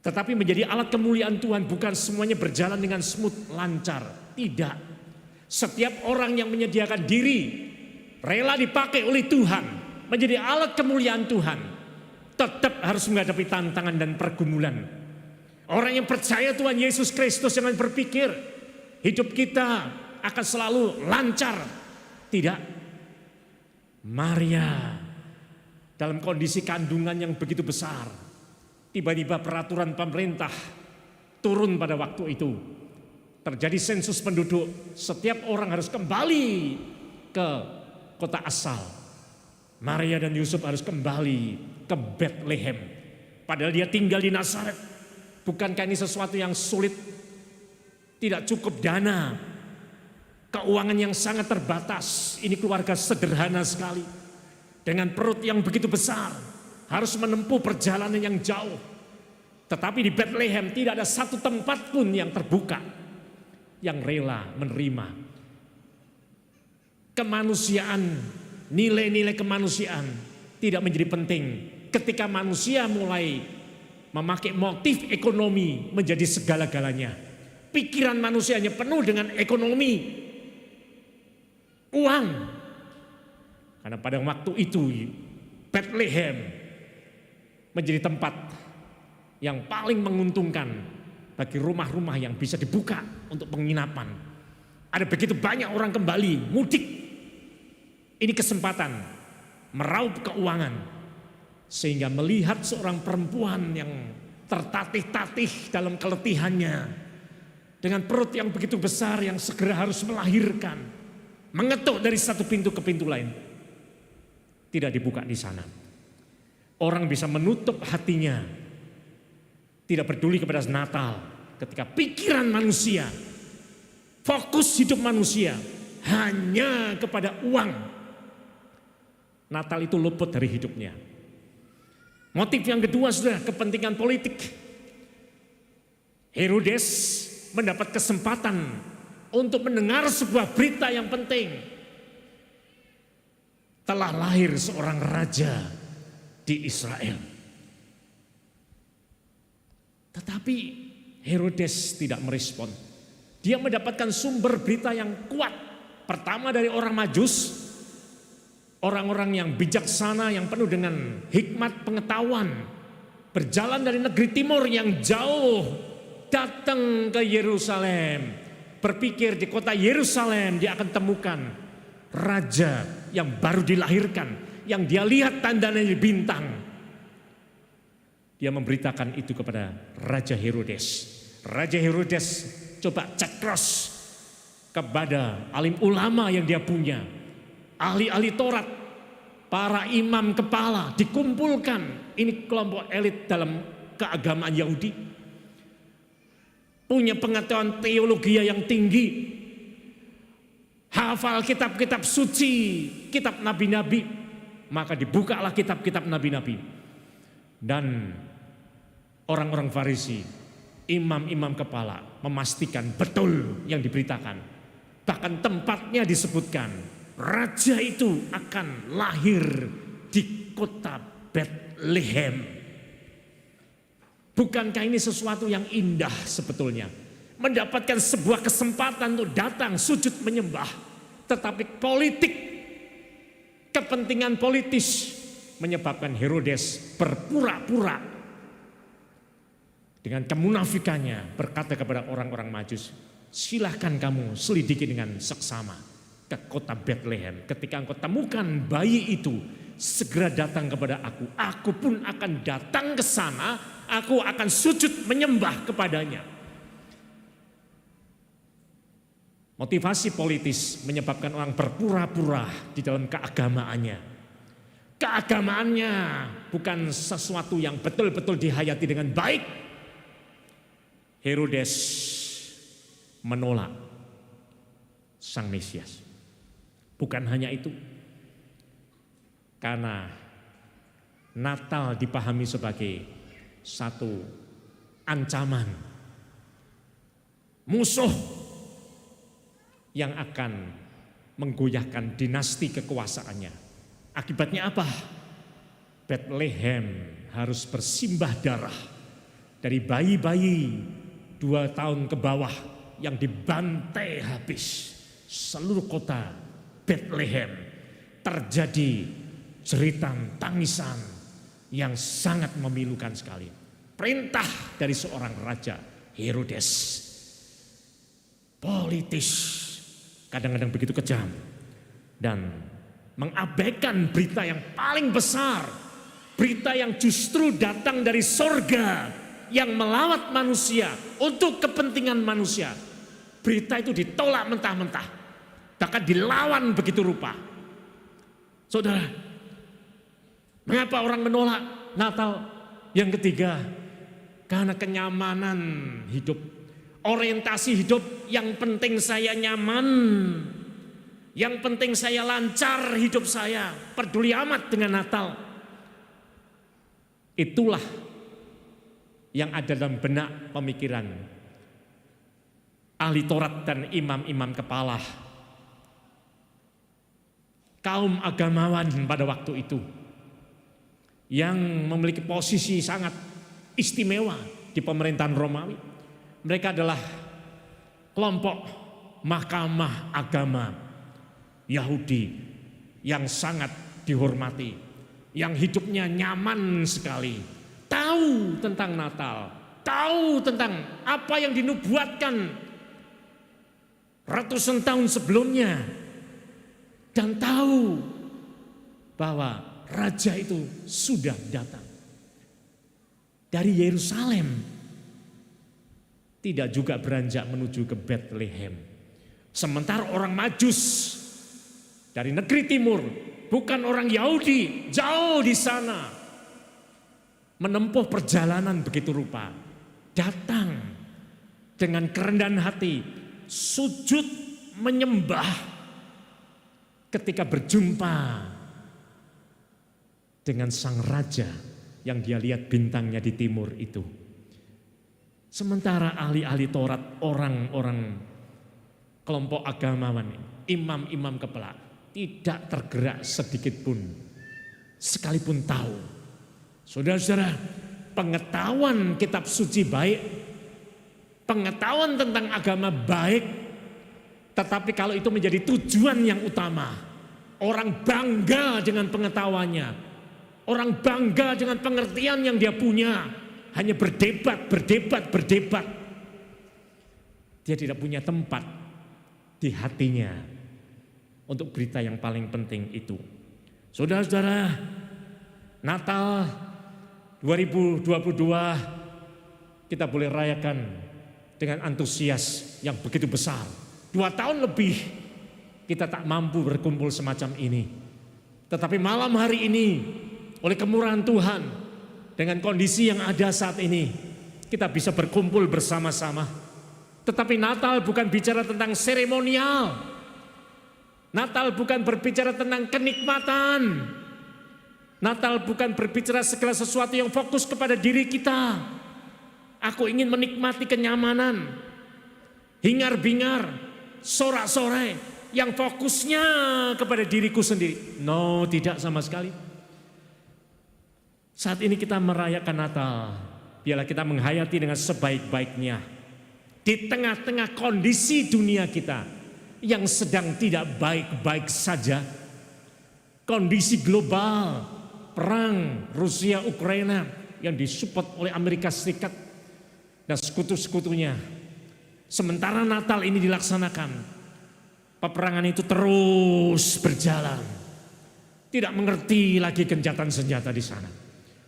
Tetapi menjadi alat kemuliaan Tuhan bukan semuanya berjalan dengan smooth, lancar. Tidak. Setiap orang yang menyediakan diri, rela dipakai oleh Tuhan, menjadi alat kemuliaan Tuhan, tetap harus menghadapi tantangan dan pergumulan. Orang yang percaya Tuhan Yesus Kristus jangan berpikir hidup kita akan selalu lancar. Tidak. Maria dalam kondisi kandungan yang begitu besar, tiba-tiba peraturan pemerintah turun pada waktu itu. Terjadi sensus penduduk, setiap orang harus kembali ke kota asal. Maria dan Yusuf harus kembali ke Bethlehem. Padahal dia tinggal di Nazaret. Bukankah ini sesuatu yang sulit? Tidak cukup dana, keuangan yang sangat terbatas. Ini keluarga sederhana sekali, dengan perut yang begitu besar, harus menempuh perjalanan yang jauh. Tetapi di Bethlehem tidak ada satu tempat pun yang terbuka, yang rela menerima kemanusiaan. Nilai-nilai kemanusiaan tidak menjadi penting ketika manusia mulai memakai motif ekonomi menjadi segala-galanya. Pikiran manusianya penuh dengan ekonomi, uang. Karena pada waktu itu Bethlehem menjadi tempat yang paling menguntungkan bagi rumah-rumah yang bisa dibuka untuk penginapan. Ada begitu banyak orang kembali mudik. Ini kesempatan meraup keuangan. Sehingga melihat seorang perempuan yang tertatih-tatih dalam keletihannya. Dengan perut yang begitu besar yang segera harus melahirkan. Mengetuk dari satu pintu ke pintu lain. Tidak dibuka di sana. Orang bisa menutup hatinya. Tidak peduli kepada Natal. Ketika pikiran manusia, fokus hidup manusia hanya kepada uang. Natal itu luput dari hidupnya. Motif yang kedua sudah kepentingan politik. Herodes mendapat kesempatan untuk mendengar sebuah berita yang penting. Telah lahir seorang raja di Israel. Tetapi Herodes tidak merespon. Dia mendapatkan sumber berita yang kuat. Pertama dari orang Majus. Orang-orang yang bijaksana, yang penuh dengan hikmat pengetahuan. Berjalan dari negeri timur yang jauh, datang ke Yerusalem. Berpikir di kota Yerusalem dia akan temukan raja yang baru dilahirkan. Yang dia lihat tandanya di bintang. Dia memberitakan itu kepada Raja Herodes. Raja Herodes coba cekros kepada alim ulama yang dia punya. Ahli-ahli Taurat, para imam kepala dikumpulkan. Ini kelompok elit dalam keagamaan Yahudi. Punya pengetahuan teologi yang tinggi. Hafal kitab-kitab suci, kitab nabi-nabi. Maka dibukalah kitab-kitab nabi-nabi. Dan orang-orang Farisi, imam-imam kepala memastikan betul yang diberitakan. Bahkan tempatnya disebutkan. Raja itu akan lahir di kota Bethlehem. Bukankah ini sesuatu yang indah sebetulnya? Mendapatkan sebuah kesempatan untuk datang sujud menyembah. Tetapi politik, kepentingan politis menyebabkan Herodes berpura-pura dengan kemunafikannya berkata kepada orang-orang Majus, silahkan kamu selidiki dengan seksama ke kota Bethlehem. Ketika engkau temukan bayi itu, segera datang kepada aku. Aku pun akan datang ke sana, aku akan sujud menyembah kepadanya. Motivasi politis menyebabkan orang berpura-pura di dalam keagamaannya. Keagamaannya bukan sesuatu yang betul-betul dihayati dengan baik. Herodes menolak Sang Mesias. Bukan hanya itu, karena Natal dipahami sebagai satu ancaman, musuh yang akan menggoyahkan dinasti kekuasaannya. Akibatnya apa? Bethlehem harus bersimbah darah dari bayi-bayi 2 tahun ke bawah yang dibantai habis. Seluruh kota Bethlehem terjadi jeritan tangisan yang sangat memilukan sekali. Perintah dari seorang raja Herodes. Politis, kadang-kadang begitu kejam dan mengabaikan berita yang paling besar, berita yang justru datang dari sorga yang melawat manusia untuk kepentingan manusia. Berita itu ditolak mentah-mentah. Bahkan dilawan begitu rupa. Saudara, mengapa orang menolak Natal? Yang ketiga, karena kenyamanan hidup. Orientasi hidup, yang penting saya nyaman. Yang penting saya lancar hidup saya. Peduli amat dengan Natal. Itulah yang ada dalam benak pemikiran ahli Taurat dan imam-imam kepala. Kaum agamawan pada waktu itu yang memiliki posisi sangat istimewa di pemerintahan Romawi. Mereka adalah kelompok mahkamah agama Yahudi yang sangat dihormati, yang hidupnya nyaman sekali, tahu tentang Natal, tahu tentang apa yang dinubuatkan ratusan tahun sebelumnya dan tahu bahwa raja itu sudah datang dari Yerusalem, tidak juga beranjak menuju ke Bethlehem. Sementara orang Majus dari negeri timur, bukan orang Yahudi, jauh di sana, menempuh perjalanan begitu rupa, datang dengan kerendahan hati, sujud menyembah ketika berjumpa dengan sang raja yang dia lihat bintangnya di timur itu. Sementara ahli-ahli Taurat, orang-orang kelompok agamawan, imam-imam kepala, tidak tergerak sedikit pun, sekalipun tahu. Saudara-saudara, pengetahuan kitab suci baik, pengetahuan tentang agama baik, tetapi kalau itu menjadi tujuan yang utama, orang bangga dengan pengetahuannya, orang bangga dengan pengertian yang dia punya, hanya berdebat. Dia tidak punya tempat di hatinya untuk berita yang paling penting itu. Saudara-saudara, Natal 2022 kita boleh rayakan dengan antusias yang begitu besar. 2 tahun lebih kita tak mampu berkumpul semacam ini. Tetapi malam hari ini oleh kemurahan Tuhan, dengan kondisi yang ada saat ini, kita bisa berkumpul bersama-sama. Tetapi Natal bukan bicara tentang seremonial. Natal bukan berbicara tentang kenikmatan. Natal bukan berbicara segala sesuatu yang fokus kepada diri kita. Aku ingin menikmati kenyamanan, hingar-bingar, sorak-sorai yang fokusnya kepada diriku sendiri. No, tidak sama sekali. Saat ini kita merayakan Natal, biarlah kita menghayati dengan sebaik-baiknya. Di tengah-tengah kondisi dunia kita yang sedang tidak baik-baik saja, kondisi global, perang Rusia-Ukraina yang disupport oleh Amerika Serikat dan sekutu-sekutunya. Sementara Natal ini dilaksanakan, peperangan itu terus berjalan. Tidak mengerti lagi gencatan senjata di sana.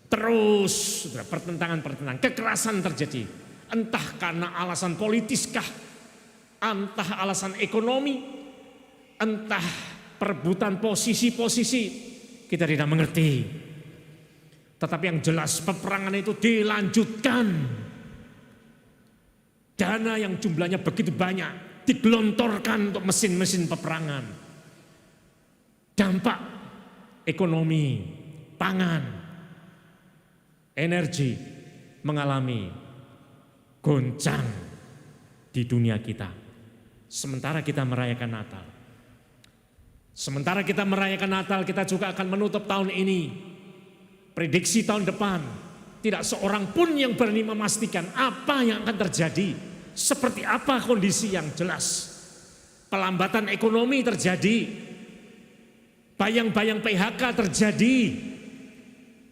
Terus pertentangan-pertentangan, kekerasan terjadi. Entah karena alasan politiskah, entah alasan ekonomi, entah perebutan posisi-posisi, kita tidak mengerti. Tetapi yang jelas peperangan itu dilanjutkan. Dana yang jumlahnya begitu banyak digelontorkan untuk mesin-mesin peperangan. Dampak ekonomi, pangan, energi mengalami goncang di dunia kita. Sementara kita merayakan Natal. Sementara kita merayakan Natal, kita juga akan menutup tahun ini. Prediksi tahun depan, tidak seorang pun yang berani memastikan apa yang akan terjadi. Seperti apa kondisi yang jelas. Pelambatan ekonomi terjadi. Bayang-bayang PHK terjadi.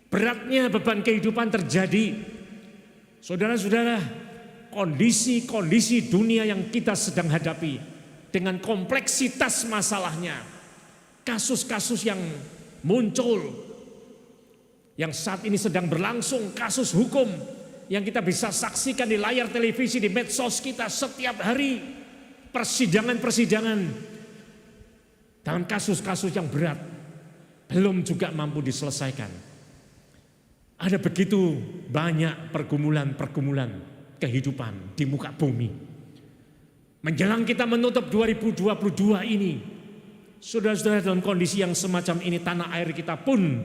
Beratnya beban kehidupan terjadi. Saudara-saudara, kondisi-kondisi dunia yang kita sedang hadapi dengan kompleksitas masalahnya, kasus-kasus yang muncul, yang saat ini sedang berlangsung, kasus hukum yang kita bisa saksikan di layar televisi, di medsos kita setiap hari, persidangan-persidangan dalam kasus-kasus yang berat belum juga mampu diselesaikan. Ada begitu banyak pergumulan-pergumulan kehidupan di muka bumi. Menjelang kita menutup 2022 ini, saudara-saudara, dalam kondisi yang semacam ini, tanah air kita pun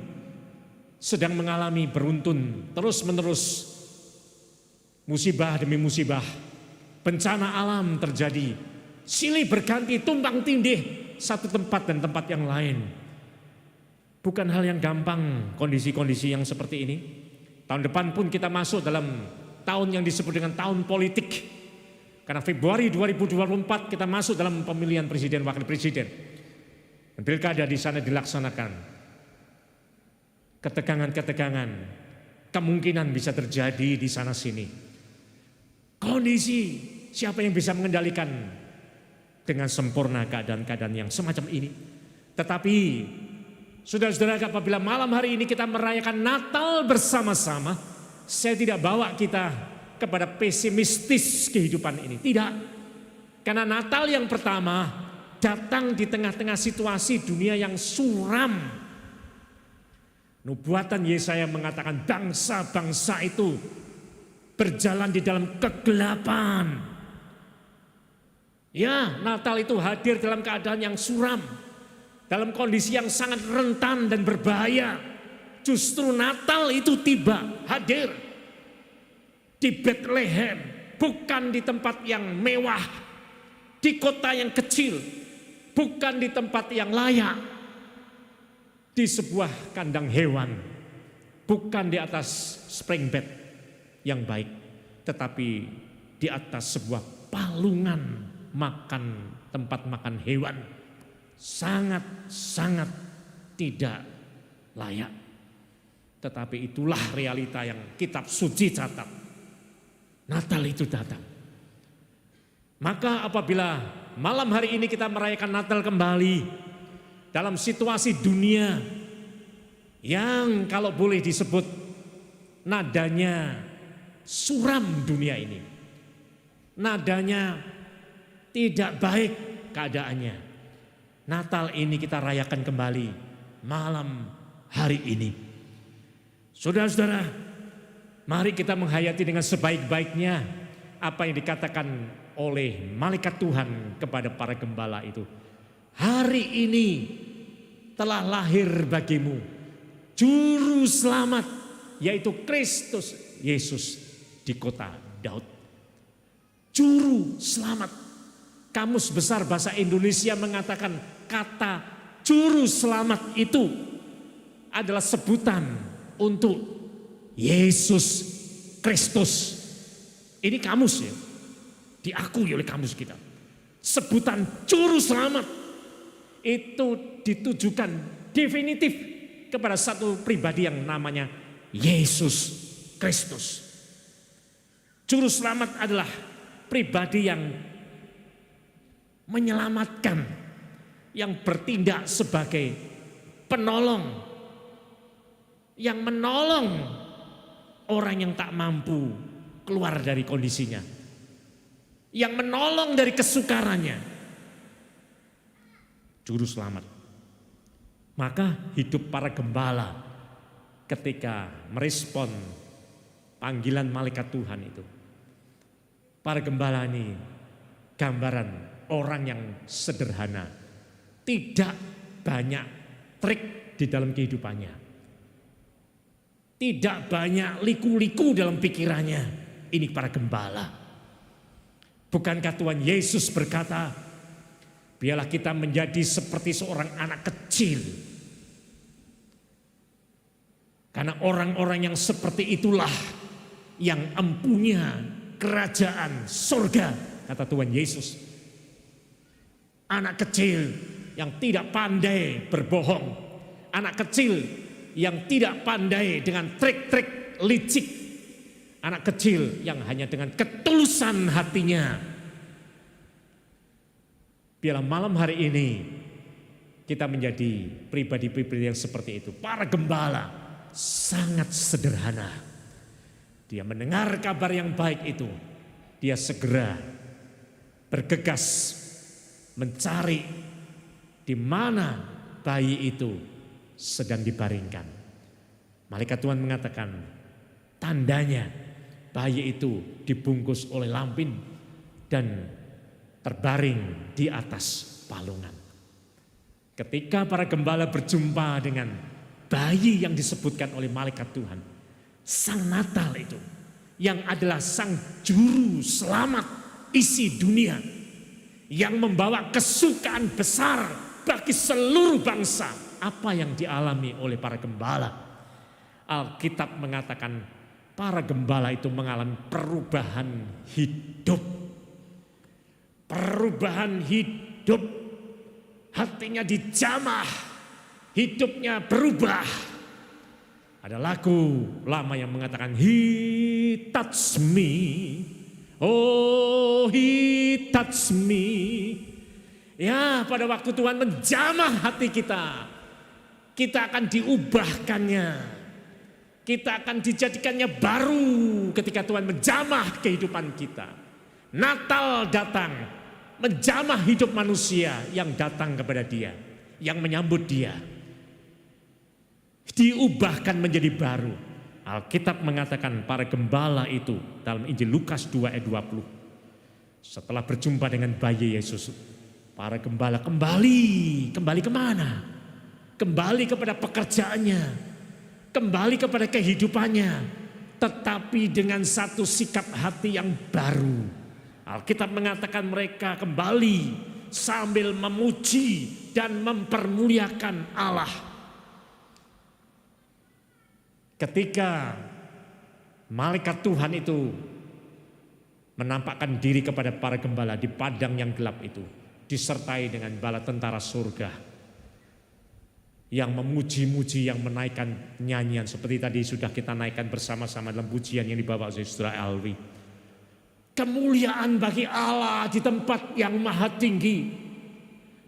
sedang mengalami beruntun terus-menerus. Musibah demi musibah, bencana alam terjadi, silih berganti, tumpang tindih satu tempat dan tempat yang lain. Bukan hal yang gampang kondisi-kondisi yang seperti ini. Tahun depan pun kita masuk dalam tahun yang disebut dengan tahun politik. Karena Februari 2024 kita masuk dalam pemilihan presiden, wakil presiden. Dan pilkada di sana dilaksanakan. Ketegangan-ketegangan kemungkinan bisa terjadi di sana sini. Kondisi siapa yang bisa mengendalikan dengan sempurna keadaan-keadaan yang semacam ini. Tetapi saudara-saudara, apabila malam hari ini kita merayakan Natal bersama-sama, saya tidak bawa kita kepada pesimistis kehidupan ini. Tidak. Karena Natal yang pertama datang di tengah-tengah situasi dunia yang suram. Nubuatan Yesaya mengatakan bangsa-bangsa itu berjalan di dalam kegelapan. Ya, Natal itu hadir dalam keadaan yang suram, dalam kondisi yang sangat rentan dan berbahaya. Justru Natal itu tiba, hadir di Bethlehem, bukan di tempat yang mewah, di kota yang kecil, bukan di tempat yang layak, di sebuah kandang hewan, bukan di atas spring bed yang baik, tetapi di atas sebuah palungan makan, tempat makan hewan. Sangat-sangat tidak layak. Tetapi itulah realita yang kitab suci catat. Natal itu datang. Maka apabila malam hari ini kita merayakan Natal kembali dalam situasi dunia yang kalau boleh disebut nadanya suram dunia ini. Nadanya tidak baik keadaannya. Natal ini kita rayakan kembali malam hari ini. Saudara-saudara, mari kita menghayati dengan sebaik-baiknya apa yang dikatakan oleh malaikat Tuhan kepada para gembala itu. Hari ini telah lahir bagimu Juru Selamat, yaitu Kristus Yesus di kota Daud. Juru Selamat. Kamus Besar Bahasa Indonesia mengatakan kata Juru Selamat itu adalah sebutan untuk Yesus Kristus. Ini kamus ya, diakui oleh kamus kita. Sebutan Juru Selamat itu ditujukan definitif kepada satu pribadi yang namanya Yesus Kristus. Juru Selamat adalah pribadi yang menyelamatkan, yang bertindak sebagai penolong, yang menolong orang yang tak mampu keluar dari kondisinya, yang menolong dari kesukarannya. Juru Selamat. Maka hidup para gembala ketika merespon panggilan malaikat Tuhan itu. Para gembala ini gambaran orang yang sederhana, tidak banyak trik di dalam kehidupannya, tidak banyak liku-liku dalam pikirannya. Ini para gembala. Bukankah Tuhan Yesus berkata, biarlah kita menjadi seperti seorang anak kecil. Karena orang-orang yang seperti itulah yang empunya kerajaan surga, kata Tuhan Yesus. Anak kecil yang tidak pandai berbohong, anak kecil yang tidak pandai dengan trik-trik licik, anak kecil yang hanya dengan ketulusan hatinya. Biarlah malam hari ini kita menjadi pribadi-pribadi yang seperti itu. Para gembala sangat sederhana. Dia mendengar kabar yang baik itu, dia segera bergegas mencari di mana bayi itu sedang dibaringkan. Malaikat Tuhan mengatakan, tandanya bayi itu dibungkus oleh lampin dan terbaring di atas palungan. Ketika para gembala berjumpa dengan bayi yang disebutkan oleh malaikat Tuhan, Sang Natal itu, yang adalah Sang Juru Selamat isi dunia, yang membawa kesukaan besar bagi seluruh bangsa. Apa yang dialami oleh para gembala? Alkitab mengatakan para gembala itu mengalami perubahan hidup. Perubahan hidup. Hatinya dijamah, hidupnya berubah. Ada lagu lama yang mengatakan He touched me, oh He touched me, Ya, pada waktu Tuhan menjamah hati kita akan diubahkannya. Kita akan dijadikannya baru ketika Tuhan menjamah kehidupan kita. Natal datang, menjamah hidup manusia yang datang kepada Dia, yang menyambut Dia. Diubahkan menjadi baru. Alkitab mengatakan para gembala itu dalam Injil Lukas 2 ayat 20. Setelah berjumpa dengan bayi Yesus, para gembala kembali kemana? Kembali kepada pekerjaannya, kembali kepada kehidupannya, tetapi dengan satu sikap hati yang baru. Alkitab mengatakan mereka kembali sambil memuji dan mempermuliakan Allah. Ketika malaikat Tuhan itu menampakkan diri kepada para gembala di padang yang gelap itu, disertai dengan bala tentara surga yang memuji-muji, yang menaikkan nyanyian seperti tadi sudah kita naikkan bersama-sama dalam pujian yang dibawa oleh Saudara Alwi. Kemuliaan bagi Allah di tempat yang maha tinggi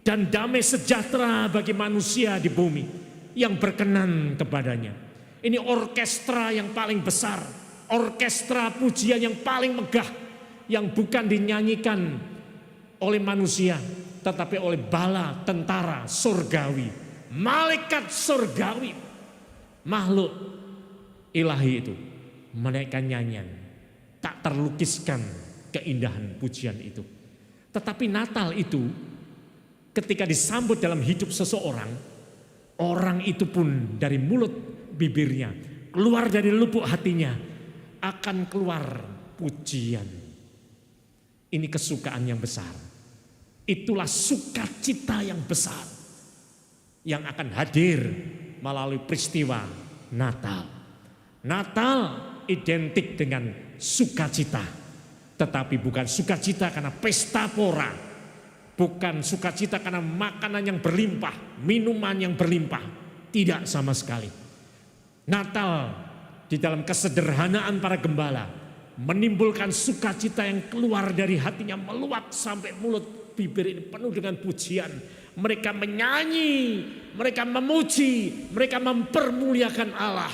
dan damai sejahtera bagi manusia di bumi yang berkenan kepadanya. Ini orkestra yang paling besar, orkestra pujian yang paling megah, yang bukan dinyanyikan oleh manusia tetapi oleh bala tentara surgawi, malaikat surgawi, makhluk ilahi itu menaikkan nyanyian. Tak terlukiskan keindahan pujian itu. Tetapi Natal itu ketika disambut dalam hidup seseorang, orang itu pun dari mulut bibirnya, keluar dari lubuk hatinya akan keluar pujian. Ini kesukaan yang besar. Itulah sukacita yang besar yang akan hadir melalui peristiwa Natal. Natal identik dengan sukacita, tetapi bukan sukacita karena pesta pora, bukan sukacita karena makanan yang berlimpah, minuman yang berlimpah, tidak sama sekali. Natal di dalam kesederhanaan para gembala menimbulkan sukacita yang keluar dari hatinya, meluap sampai mulut bibir ini penuh dengan pujian. Mereka menyanyi, mereka memuji, mereka mempermuliakan Allah.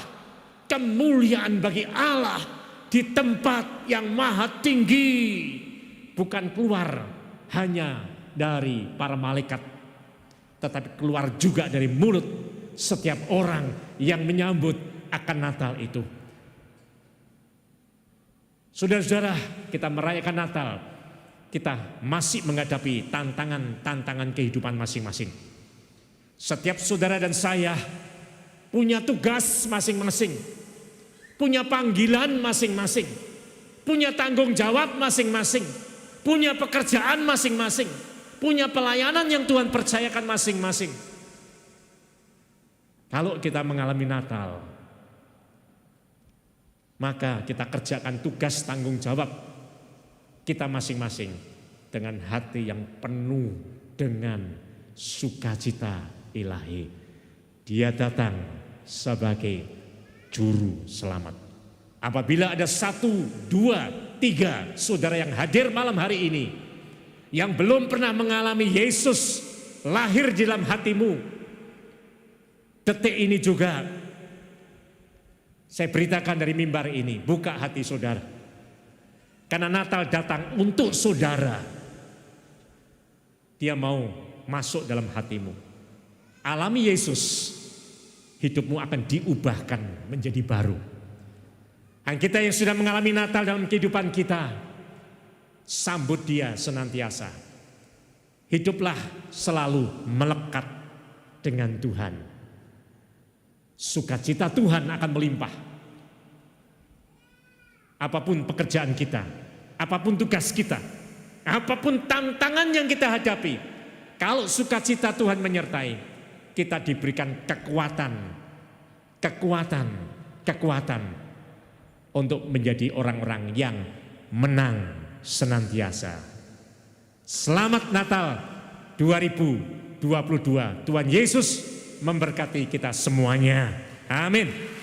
Kemuliaan bagi Allah di tempat yang maha tinggi, bukan keluar hanya dari para malaikat, tetapi keluar juga dari mulut setiap orang yang menyambut akan Natal itu. Saudara-saudara, kita merayakan Natal, kita masih menghadapi tantangan-tantangan kehidupan masing-masing. Setiap saudara dan saya punya tugas masing-masing, punya panggilan masing-masing, punya tanggung jawab masing-masing, punya pekerjaan masing-masing, punya pelayanan yang Tuhan percayakan masing-masing. Kalau kita mengalami Natal, maka kita kerjakan tugas tanggung jawab kita masing-masing dengan hati yang penuh dengan sukacita ilahi. Dia datang sebagai juru selamat. Apabila ada 1, 2, 3 saudara yang hadir malam hari ini yang belum pernah mengalami Yesus lahir di dalam hatimu, detik ini juga saya beritakan dari mimbar ini, buka hati saudara. Karena Natal datang untuk saudara. Dia mau masuk dalam hatimu. Alami Yesus, hidupmu akan diubahkan menjadi baru. Dan kita yang sudah mengalami Natal dalam kehidupan kita, sambut dia senantiasa. Hiduplah selalu melekat dengan Tuhan. Sukacita Tuhan akan melimpah. Apapun pekerjaan kita, apapun tugas kita, apapun tantangan yang kita hadapi, kalau sukacita Tuhan menyertai, kita diberikan kekuatan untuk menjadi orang-orang yang menang senantiasa. Selamat Natal 2022. Tuhan Yesus memberkati kita semuanya. Amin.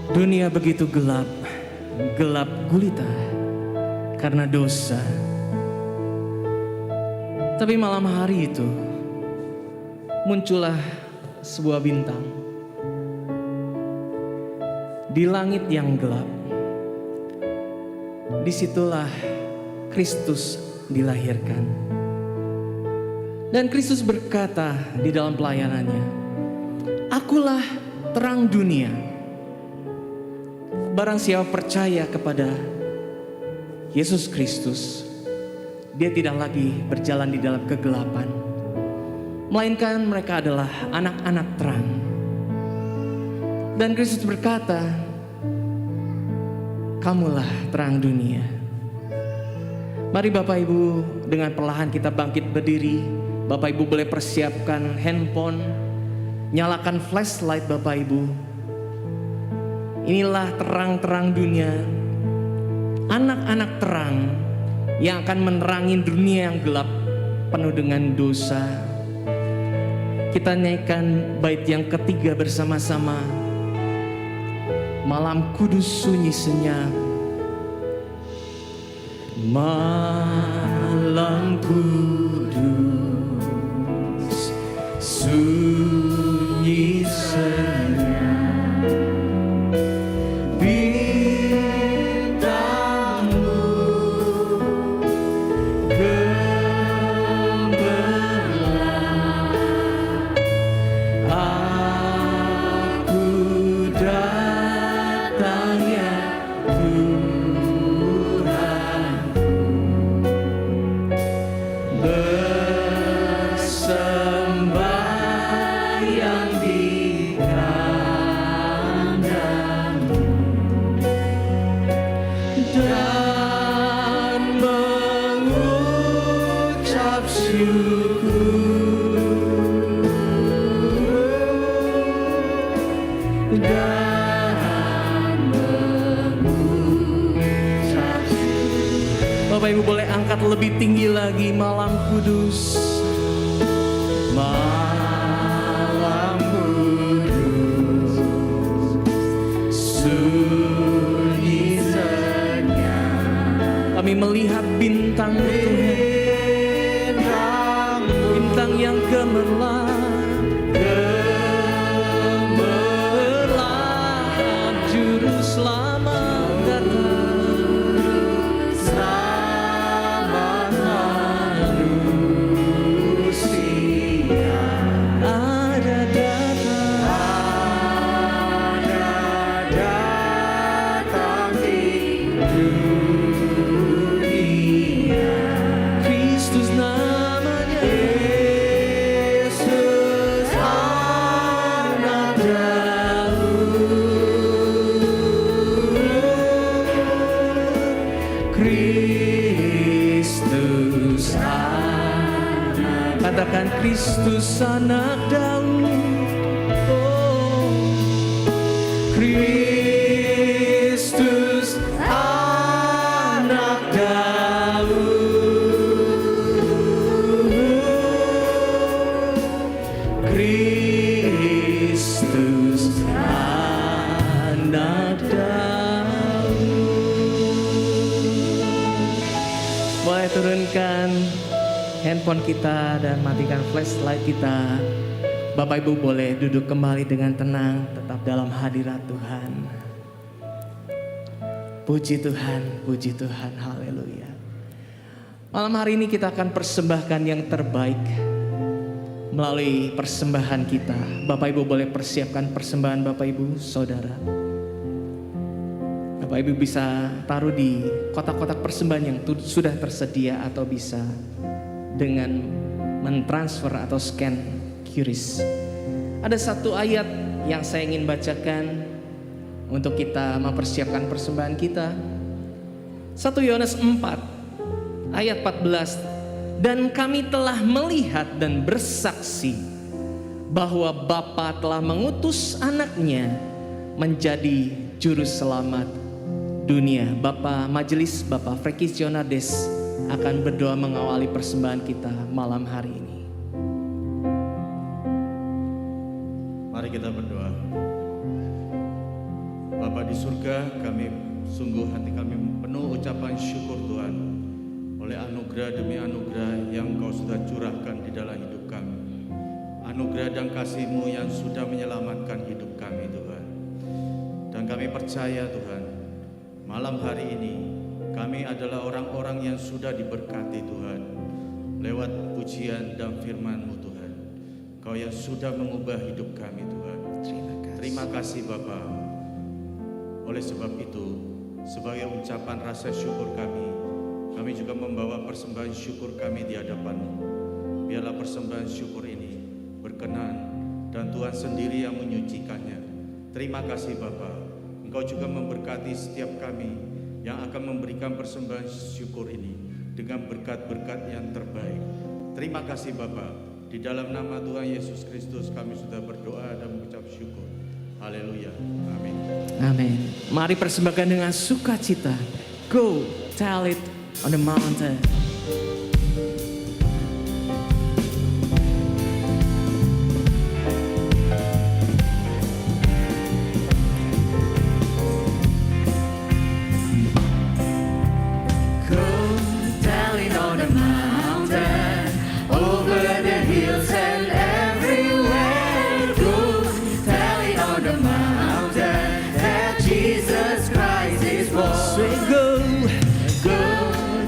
Dunia begitu gelap, gelap gulita karena dosa. Tapi malam hari itu muncullah sebuah bintang di langit yang gelap. Disitulah Kristus dilahirkan. Dan Kristus berkata di dalam pelayanannya, "Akulah terang dunia. Barang siapa percaya kepada Yesus Kristus, dia tidak lagi berjalan di dalam kegelapan, melainkan mereka adalah anak-anak terang." Dan Kristus berkata, "Kamulah terang dunia." Mari Bapak Ibu, dengan perlahan kita bangkit berdiri. Bapak Ibu boleh persiapkan handphone, nyalakan flashlight Bapak Ibu. Inilah terang-terang dunia, anak-anak terang yang akan menerangi dunia yang gelap penuh dengan dosa. Kita naikkan bait yang ketiga bersama-sama. Malam kudus sunyi senyap, malam kudus sunyi senyap, bintangmu gemerlap, aku datang ya bersembahyang di kandangmu dan mengucap syukur dan mengucap syukur. Bapak Ibu boleh angkat lebih tinggi lagi, malam kudus, malam kudus sunyi senyap. Kami melihat bintang Tuhan, bintang yang gemerlap, gemerlap, juru selamat datang. Kristus namanya, Yesus anak Daud, Kristus anak, katakan Kristus anak Daud, oh Kristus anak Daud, Kristus anak Daud. Boleh turunkan handphone kita dan matikan flashlight kita. Bapak Ibu boleh duduk kembali dengan tenang, tetap dalam hadirat Tuhan. Puji Tuhan, haleluya. Malam hari ini kita akan persembahkan yang terbaik melalui persembahan kita. Bapak Ibu boleh persiapkan persembahan Bapak Ibu, Saudara. Bapak Ibu bisa taruh di kotak-kotak persembahan yang sudah tersedia, atau bisa dengan mentransfer atau scan QRIS. Ada satu ayat yang saya ingin bacakan untuk kita mempersiapkan persembahan kita. 1 Yohanes 4 ayat 14. Dan kami telah melihat dan bersaksi bahwa Bapa telah mengutus anaknya menjadi juru selamat dunia. Bapak Majelis, Bapak Frekis Jonades akan berdoa mengawali persembahan kita malam hari ini. Mari kita berdoa. Bapa di surga, kami sungguh hati kami penuh ucapan syukur Tuhan oleh anugerah demi anugerah yang Kau sudah curahkan di dalam hidup kami. Anugerah dan kasih-Mu yang sudah menyelamatkan hidup kami Tuhan. Dan kami percaya Tuhan, malam hari ini kami adalah orang-orang yang sudah diberkati Tuhan lewat pujian dan firman-Mu Tuhan. Kau yang sudah mengubah hidup kami Tuhan. Terima kasih Bapa. Oleh sebab itu, sebagai ucapan rasa syukur kami juga membawa persembahan syukur kami di hadapan-Mu. Biarlah persembahan syukur ini berkenan dan Tuhan sendiri yang menyucikannya. Terima kasih Bapa. Engkau juga memberkati setiap kami yang akan memberikan persembahan syukur ini dengan berkat-berkat yang terbaik. Terima kasih Bapa. Di dalam nama Tuhan Yesus Kristus kami sudah berdoa dan mengucap syukur. Haleluya. Amin. Amin. Mari persembahkan dengan sukacita. Go tell it on the mountain. Tell it on the mountain, over the hills and everywhere. Go tell it on the mountain that Jesus Christ is born. Say go. Go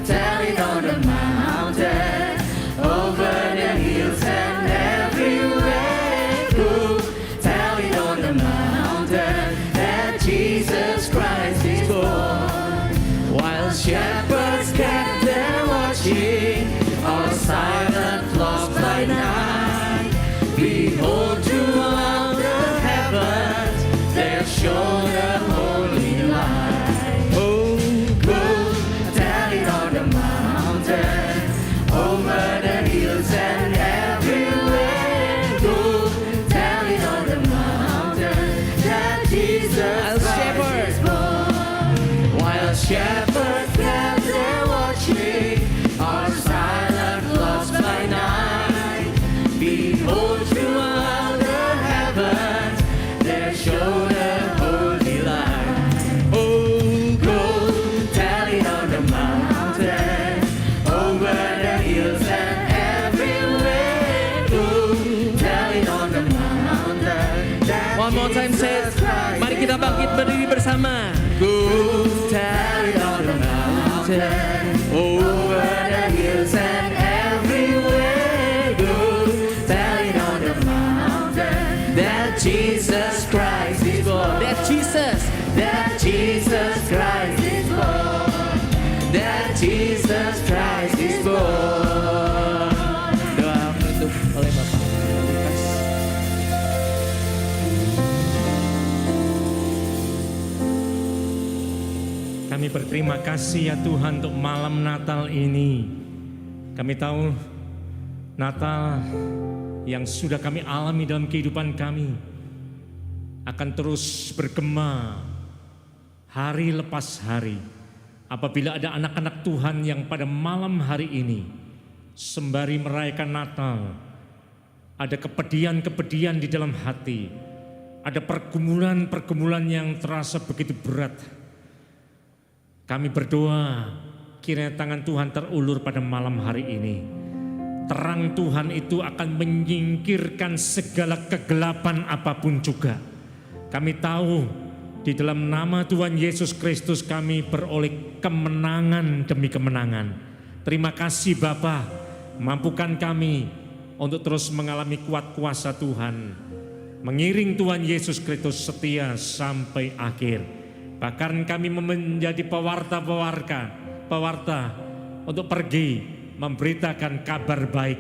tell it on the mountain, over the hills and everywhere. Go tell it on the mountain that Jesus Christ is born. While shepherds kept their watching, all silent lost by night, behold, throughout the heavens there shone a holy light. Oh, go tell it on the mountain, over the hills and everywhere. Go tell it on the mountain that Jesus Christ is born. While shepherds kept their watching, all silent lost by night, behold, throughout the heavens there shone a holy light. Oh, go tell it on the mountain, over the hills and everywhere. Go tell it on the mountain that One more time say it. Jesus Christ Mari kita bangkit berdiri bersama. Go tell it on the mountain, over the hills and everywhere. Go tell it on the mountain that Jesus Christ is born. That Jesus. That Jesus Christ is born. That Jesus Christ is born. Doa penutup oleh Bapak Lukas. Kami berterima kasih ya Tuhan untuk malam Natal ini. Kami tahu Natal yang sudah kami alami dalam kehidupan kami akan terus bergema hari lepas hari. Apabila ada anak-anak Tuhan yang pada malam hari ini sembari merayakan Natal, ada kepedihan-kepedihan di dalam hati, ada pergumulan-pergumulan yang terasa begitu berat. Kami berdoa kiranya tangan Tuhan terulur pada malam hari ini. Terang Tuhan itu akan menyingkirkan segala kegelapan apapun juga. Kami tahu di dalam nama Tuhan Yesus Kristus kami beroleh kemenangan demi kemenangan. Terima kasih Bapa, mampukan kami untuk terus mengalami kuat kuasa Tuhan. Mengiring Tuhan Yesus Kristus setia sampai akhir. Bahkan kami menjadi pewarta untuk pergi memberitakan kabar baik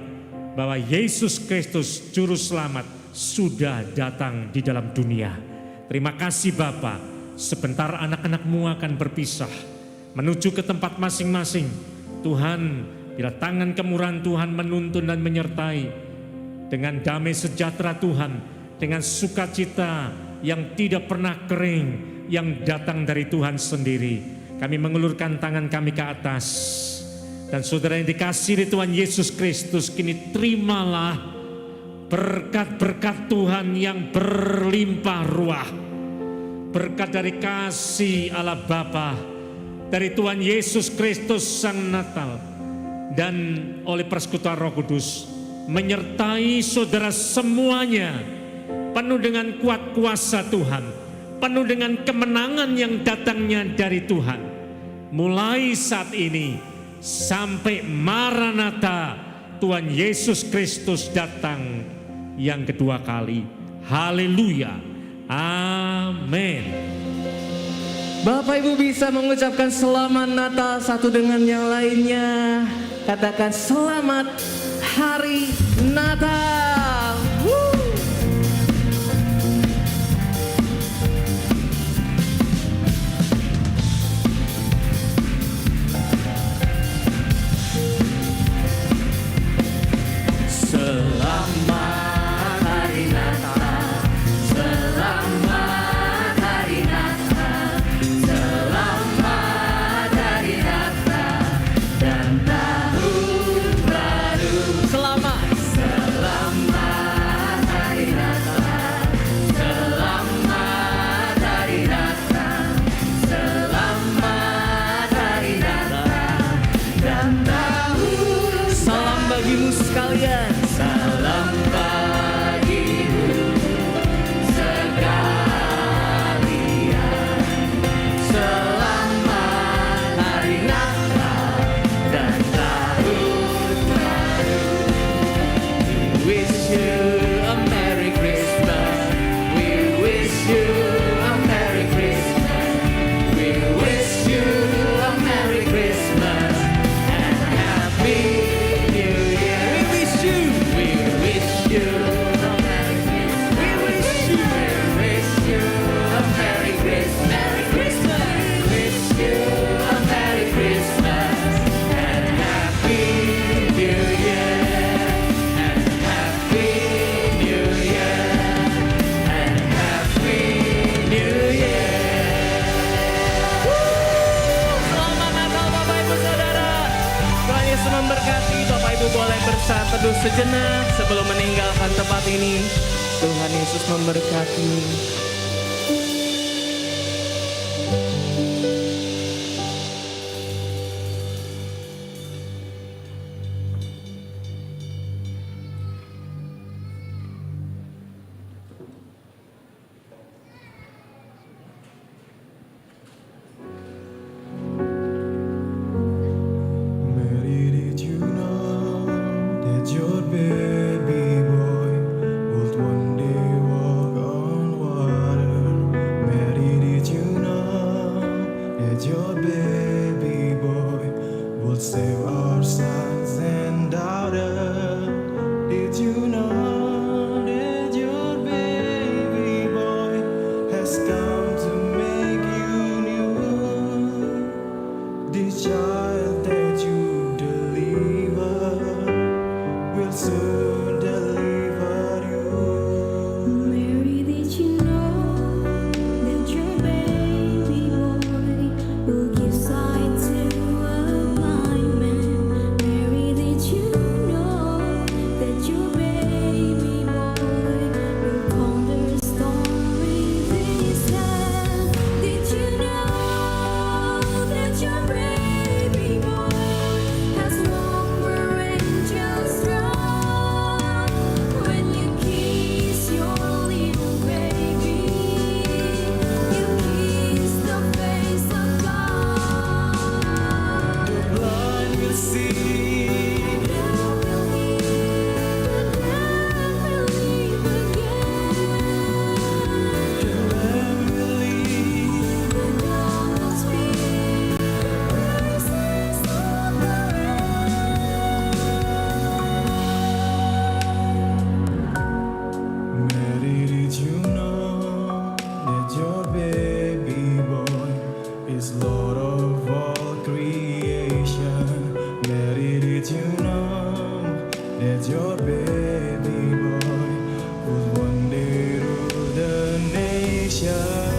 bahwa Yesus Kristus Juru Selamat sudah datang di dalam dunia. Terima kasih Bapa. Sebentar anak-anak-Mu akan berpisah menuju ke tempat masing-masing. Tuhan, bila tangan kemurahan Tuhan menuntun dan menyertai dengan damai sejahtera Tuhan, dengan sukacita yang tidak pernah kering, yang datang dari Tuhan sendiri. Kami mengulurkan tangan kami ke atas. Dan saudara yang dikasihi di Tuhan Yesus Kristus, kini terimalah berkat-berkat Tuhan yang berlimpah ruah. berkat dari kasih Allah Bapa, dari Tuhan Yesus Kristus Sang Natal, dan oleh persekutuan Roh Kudus menyertai saudara semuanya, penuh dengan kuat kuasa Tuhan, penuh dengan kemenangan yang datangnya dari Tuhan, mulai saat ini sampai Maranatha, Tuhan Yesus Kristus datang yang kedua kali. Haleluya, amin. Bapak Ibu bisa mengucapkan selamat Natal satu dengan yang lainnya. Katakan selamat Hari Natal. Woo! Selamat Hari Natal, selamat Hari Natal, selamat Hari Natal dan Tahun Baru. Selamat. Selamat Hari Natal, selamat Hari Natal, selamat Hari Natal dan Tahun. Salam bagimu sekalian. Salam bagimu sekalian. Selamat Hari Natal dan Tahun Baru. We wish you a Merry Christmas. We wish you a Merry Christmas. We wish you a Merry Christmas and Happy New Year. We wish you. We wish you a Merry Christmas. We wish you a Merry Christmas. Merry Christmas. We wish you a Merry Christmas and Happy New Year. And Happy New Year. And Happy New Year. Selamat Natal Bapak Ibu Saudara. Tuhan Yesus memberkati. Bapak Ibu boleh bersaat teduh sejenak sebelum meninggalkan tempat ini. Tuhan Yesus memberkati. Mary, did you know that your baby boy would one day walk on water? Mary, did you know that your baby boy would save our sons and daughters? Did you know that your baby boy has come to make you new? This child that you deliver will soon deliver you. Mary, did you know that your baby boy will give sight to a blind man? Mary, did you know that your baby boy will calm the storm with his hand? Did you know that your baby boy has walked where angels run? When you kiss your little baby, you kiss the face of God. The blind will see, The deaf will hear, the dead will live again. the lame will leap. The dumb will speak, praises of the Mary, did you know that your baby boy is Lord of all creation? Mary, did you know that your baby boy would one day rule the nation?